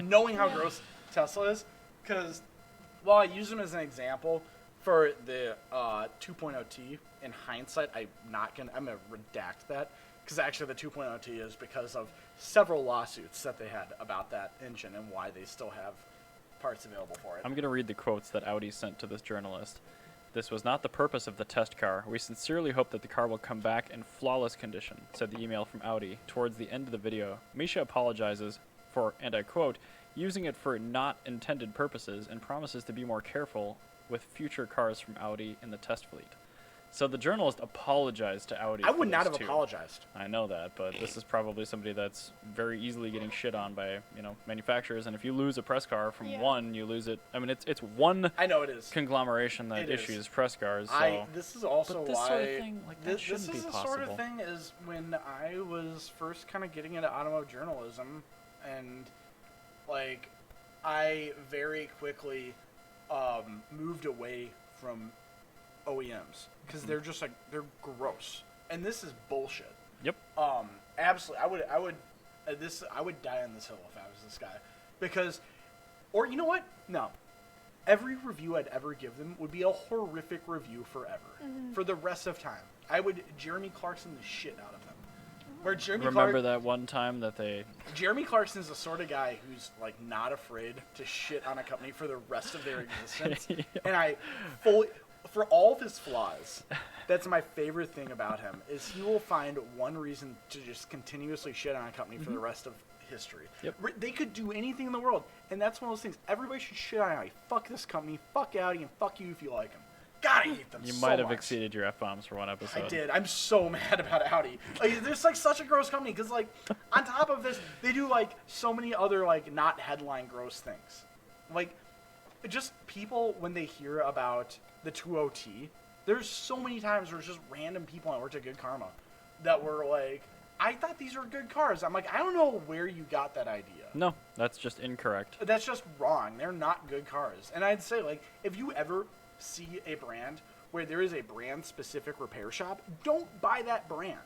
A: knowing how gross Tesla is. Because while I use them as an example for the 2.0T, in hindsight, I'm gonna redact that. Because actually, the 2.0T is because of several lawsuits that they had about that engine and why they still have parts available for it.
B: I'm going to read the quotes that Audi sent to this journalist. "This was not the purpose of the test car. We sincerely hope that the car will come back in flawless condition," said the email from Audi. Towards the end of the video, Misha apologizes for, and I quote, "using it for not intended purposes and promises to be more careful with future cars from Audi in the test fleet." So the journalist apologized to Audi.
A: I would
B: for
A: not
B: this
A: have
B: too.
A: apologized.
B: I know that, but this is probably somebody that's very easily getting shit on by, manufacturers. And if you lose a press car from one, you lose it. I mean, it's one
A: I know it is.
B: conglomeration that
A: It is.
B: issues press cars. So.
A: This is also
B: But this
A: why
B: sort of thing, like, that
A: this
B: shouldn't be
A: is the
B: possible.
A: sort of thing is when I was first kind of getting into automotive journalism, and like I very quickly moved away from OEMs because they're just like they're gross, and this is bullshit.
B: Yep.
A: Absolutely, I would die on this hill if I was this guy, because, or you know what? No, every review I'd ever give them would be a horrific review forever, for the rest of time. I would Jeremy Clarkson the shit out of them. Where
B: Remember that one time that they...
A: Jeremy Clarkson is the sort of guy who's like not afraid to shit on a company for the rest of their existence, and I fully. For all of his flaws, that's my favorite thing about him, is he will find one reason to just continuously shit on a company for the rest of history.
B: Yep.
A: They could do anything in the world, and that's one of those things. Everybody should shit on Audi. Fuck this company, fuck Audi, and fuck you if you like them. God, I hate them
B: You
A: so
B: might have
A: much.
B: exceeded your F-bombs for one episode.
A: I did. I'm so mad about Audi. Like, there's like such a gross company, because like on top of this, they do like so many other like not headline gross things. Like, just people when they hear about the 2OT, there's so many times where it's just random people I worked at Good Karma that were like, I thought these were good cars. I'm like, I don't know where you got that idea.
B: No, that's just incorrect.
A: That's just wrong. They're not good cars. And I'd say, like, if you ever see a brand where there is a brand specific repair shop, don't buy that brand.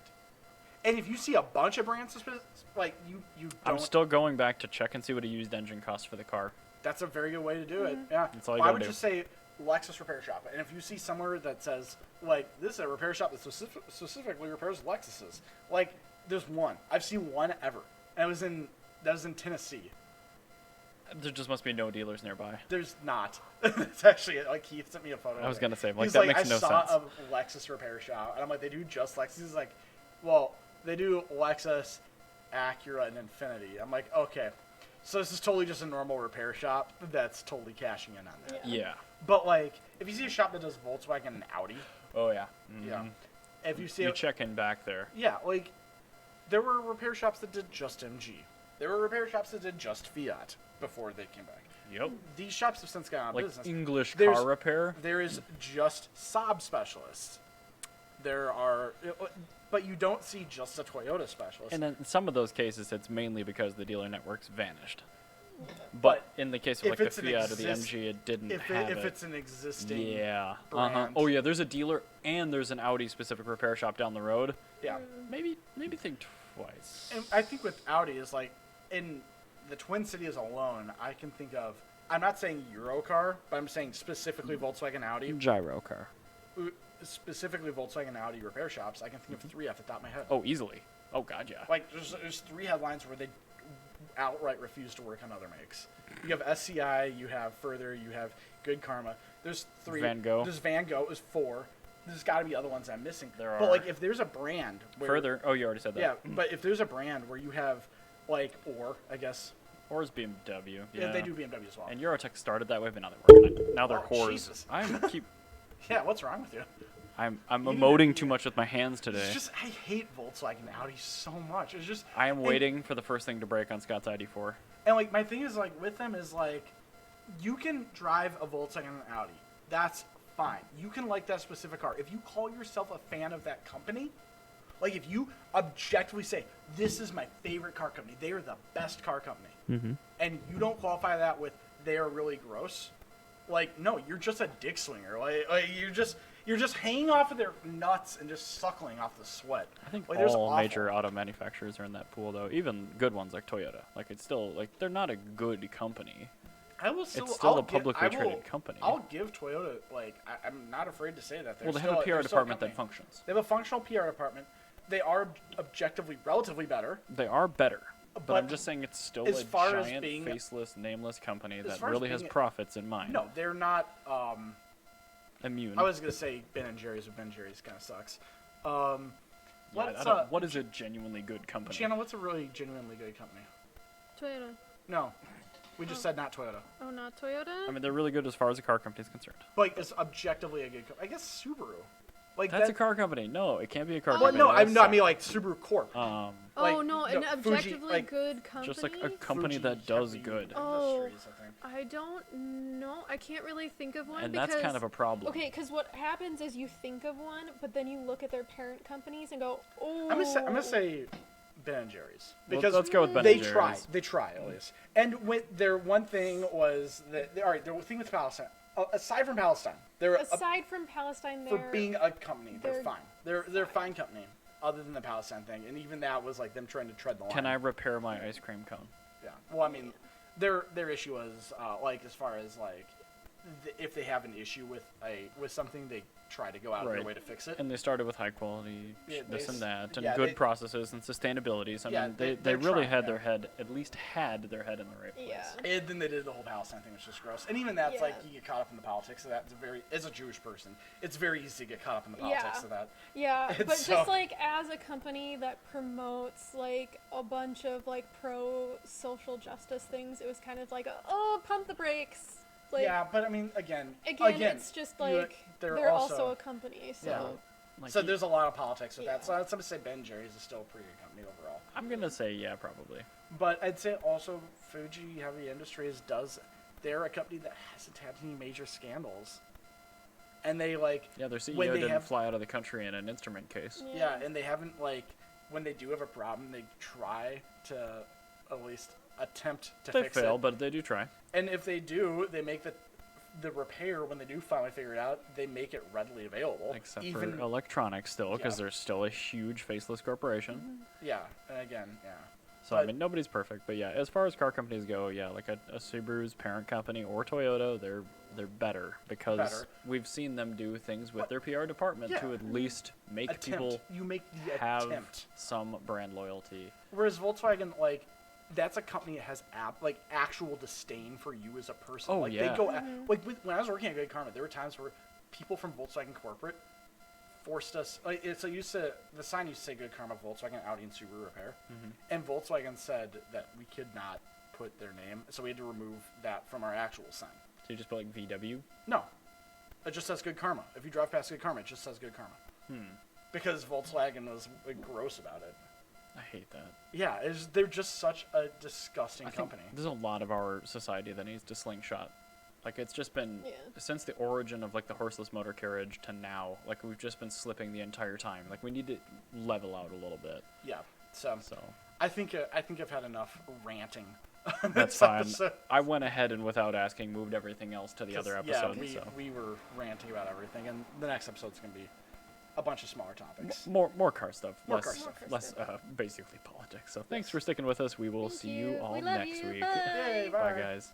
A: And if you see a bunch of brands specific, like you don't.
B: I'm still going back to check and see what a used engine costs for the car.
A: That's a very good way to do it. Yeah.
B: That's all you
A: I
B: gotta
A: would
B: do.
A: just say Lexus repair shop. And if you see somewhere that says, like, this is a repair shop that specifically repairs Lexuses, like, there's one. I've seen one ever. And that was in Tennessee.
B: There just must be no dealers nearby.
A: There's not. It's actually, like, he sent me a photo.
B: I was
A: of it.
B: gonna say, like,
A: He's
B: that
A: like,
B: makes
A: I
B: no
A: saw
B: sense.
A: a Lexus repair shop. And I'm like, they do just Lexus? He's like, well, they do Lexus, Acura, and Infiniti. I'm like, okay. So this is totally just a normal repair shop that's totally cashing in on that.
B: Yeah.
A: But, like, if you see a shop that does Volkswagen and Audi,
B: Oh yeah.
A: yeah. If you see
B: You check in back there.
A: yeah, like, there were repair shops that did just MG. There were repair shops that did just Fiat before they came back.
B: Yep.
A: These shops have since gone out of
B: Like
A: business.
B: English
A: There's-
B: car repair.
A: There is just Saab specialists. There are, but you don't see just a Toyota specialist.
B: And in some of those cases, it's mainly because the dealer network's vanished. But in the case of
A: if
B: like the
A: it's an
B: Fiat or the MG, it didn't have it.
A: If it's an existing
B: Yeah.
A: brand.
B: Oh yeah, there's a dealer and there's an Audi specific repair shop down the road.
A: Yeah.
B: Maybe think twice.
A: And I think with Audi is like in the Twin Cities alone, I can think of. I'm not saying Eurocar, but I'm saying specifically Volkswagen Audi.
B: Gyro car.
A: Specifically Volkswagen Audi repair shops. I can think of 3 off the top of my head.
B: Oh, easily. Oh god, yeah.
A: Like there's 3 headlines where they outright refuse to work on other makes. You have SCI, you have Further, you have Good Karma. There's 3.
B: Van Gogh.
A: There's Van Gogh. There's 4. There's got to be other ones I'm missing.
B: There
A: But
B: are.
A: like if there's a brand where,
B: Further. Oh, you already said that.
A: yeah. But if there's a brand where you have like I guess
B: Or is BMW.
A: yeah.
B: Yeah.
A: they do BMW as well.
B: And Eurotech started that way, but now they're working on it. Now they're
A: Oh,
B: whores.
A: Jesus. Yeah, what's wrong with you?
B: I'm emoting too much with my hands today.
A: It's just I hate Volkswagen and Audi so much. It's just
B: I am waiting for the first thing to break on Scott's ID4.
A: And like my thing is like with them is like you can drive a Volkswagen and an Audi. That's fine. You can like that specific car. If you call yourself a fan of that company, like if you objectively say this is my favorite car company, they are the best car company, and you don't qualify that with they are really gross, like no, you're just a dick swinger. Like you're just hanging off of their nuts and just suckling off the sweat.
B: I think
A: like, there's
B: all
A: awful-
B: major auto manufacturers are in that pool, though. Even good ones like Toyota. Like it's still like they're not a good company.
A: I will still.
B: It's still
A: I'll
B: a publicly
A: give, I will-
B: traded company.
A: I'll give Toyota like I'm not afraid to say that.
B: Well, they
A: still,
B: have a PR
A: they're still
B: department that
A: company.
B: functions.
A: They have a functional PR department. They are objectively relatively better.
B: They are better, but
A: But
B: I'm just saying it's still
A: as
B: a
A: far as
B: giant,
A: being-
B: faceless, nameless company that
A: far as
B: really has
A: being-
B: profits in mind.
A: No, they're not.
B: Immune.
A: I was gonna say Ben and Jerry's, but Ben and Jerry's kind of sucks.
B: Yeah,
A: What's
B: what is a genuinely good company?
A: Jana? What's a really genuinely good company?
C: Toyota.
A: No, we just said not Toyota.
C: Oh, not Toyota?
B: I mean, they're really good as far as the car company is concerned.
A: But like, it's objectively a good company. I guess Subaru. Like
B: That's a car company. No, it can't be a car
A: Well,
B: company.
A: no, I
B: That's-
A: mean like Subaru Corp.
C: Oh,
A: like,
C: no, an
A: no, Fuji,
C: objectively
A: like,
C: good company?
B: just like a company
A: Fuji
B: that does
A: Heavy
B: good.
C: Oh.
A: Industries, I think.
C: I don't know. I can't really think of one
B: And
C: because...
B: that's kind of a problem.
C: Okay, because what happens is you think of one, but then you look at their parent companies and go, oh...
A: I'm gonna say Ben and Jerry's
B: Well,
A: because
B: let's go with Ben
A: they
B: and
A: try.
B: Jerry's.
A: They try at least. And with their one thing was that all right. Their thing with Palestine, aside from Palestine, they're
C: Aside from Palestine,
A: for
C: they're...
A: being a company, they're
C: they're
A: fine. They're a fine company. Other than the Palestine thing, and even that was like them trying to tread the line.
B: Can I repair my ice cream cone?
A: Yeah. Well, I mean, their issue was like as far as like if they have an issue with something, they try to go out of their
B: Right.
A: way to fix it.
B: And they started with high quality
A: Yeah,
B: this
A: they
B: and that, and
A: yeah,
B: good
A: they-
B: processes and sustainability. So, I
A: Yeah,
B: mean, they
A: they're
B: really
A: trying,
B: had
A: yeah.
B: their head, at least had their head in the right place.
C: Yeah.
A: And then they did the whole Palestine thing, which is gross. And even that's
C: Yeah.
A: like you get caught up in the politics of that. It's as a Jewish person, it's very easy to get caught up in the politics
C: Yeah.
A: of that.
C: Yeah,
A: And
C: but
A: so-
C: just like as a company that promotes like a bunch of like pro social justice things, it was kind of like, oh, pump the brakes. Like,
A: Yeah, but I mean, again,
C: it's just
A: you-
C: like
A: they're
C: they're
A: also-
C: also a company, so
A: Yeah.
B: Like,
A: so there's a lot of politics with that.
C: Yeah.
A: So I'm gonna say Ben Jerry's is still a pretty good company overall.
B: I'm gonna say yeah, probably.
A: But I'd say also Fuji Heavy Industries they're a company that hasn't had any major scandals. And they like
B: Yeah, their CEO
A: when they
B: didn't
A: have
B: fly out of the country in an instrument case.
A: yeah, and they haven't like when they do have a problem, they try to at least attempt to
B: They
A: fix
B: fail,
A: it.
B: but they do try.
A: And if they do, they make the repair when they do finally figure it out, they make it readily available.
B: Except
A: even
B: for electronics still, because
A: Yeah.
B: they're still a huge faceless corporation.
A: yeah, and again, yeah.
B: So, I
A: But-
B: mean, nobody's perfect. But yeah, as far as car companies go, yeah, like a Subaru's parent company or Toyota, they're better because
A: Better.
B: we've seen them do things with
A: But-
B: their PR department
A: yeah.
B: to at least make
A: Attempt.
B: people
A: You make the
B: have
A: attempt.
B: some brand loyalty.
A: Whereas Volkswagen, like, that's a company that has actual disdain for you as a person.
B: Oh,
A: like,
B: yeah.
A: They go like when I was working at Good Karma, there were times where people from Volkswagen corporate forced us. Like, the sign used to say Good Karma, Volkswagen, Audi, and Subaru Repair, and Volkswagen said that we could not put their name, so we had to remove that from our actual sign.
B: So you just put like VW.
A: No, it just says Good Karma. If you drive past Good Karma, it just says Good Karma. Because Volkswagen was gross about it.
B: I hate that.
A: Yeah, they're just such a disgusting
B: I think
A: company.
B: there's a lot of our society that needs to slingshot. Like, it's just been,
C: Yeah.
B: since the origin of, like, the horseless motor carriage to now, like, we've just been slipping the entire time. Like, we need to level out a little bit.
A: Yeah. So,
B: So,
A: I think I've had enough ranting. on
B: That's
A: this
B: fine.
A: episode.
B: I went ahead and without asking moved everything else to the other episode.
A: Yeah,
B: So
A: we were ranting about everything, and the next episode's gonna be a bunch of smaller topics.
B: more car stuff,
A: More
B: less
A: car stuff.
B: less basically politics. So thanks for sticking with us. We will
C: Thank
B: see you
C: you.
B: all
C: We love
B: next
C: you.
B: week.
C: Bye.
A: Yay,
B: Bye guys.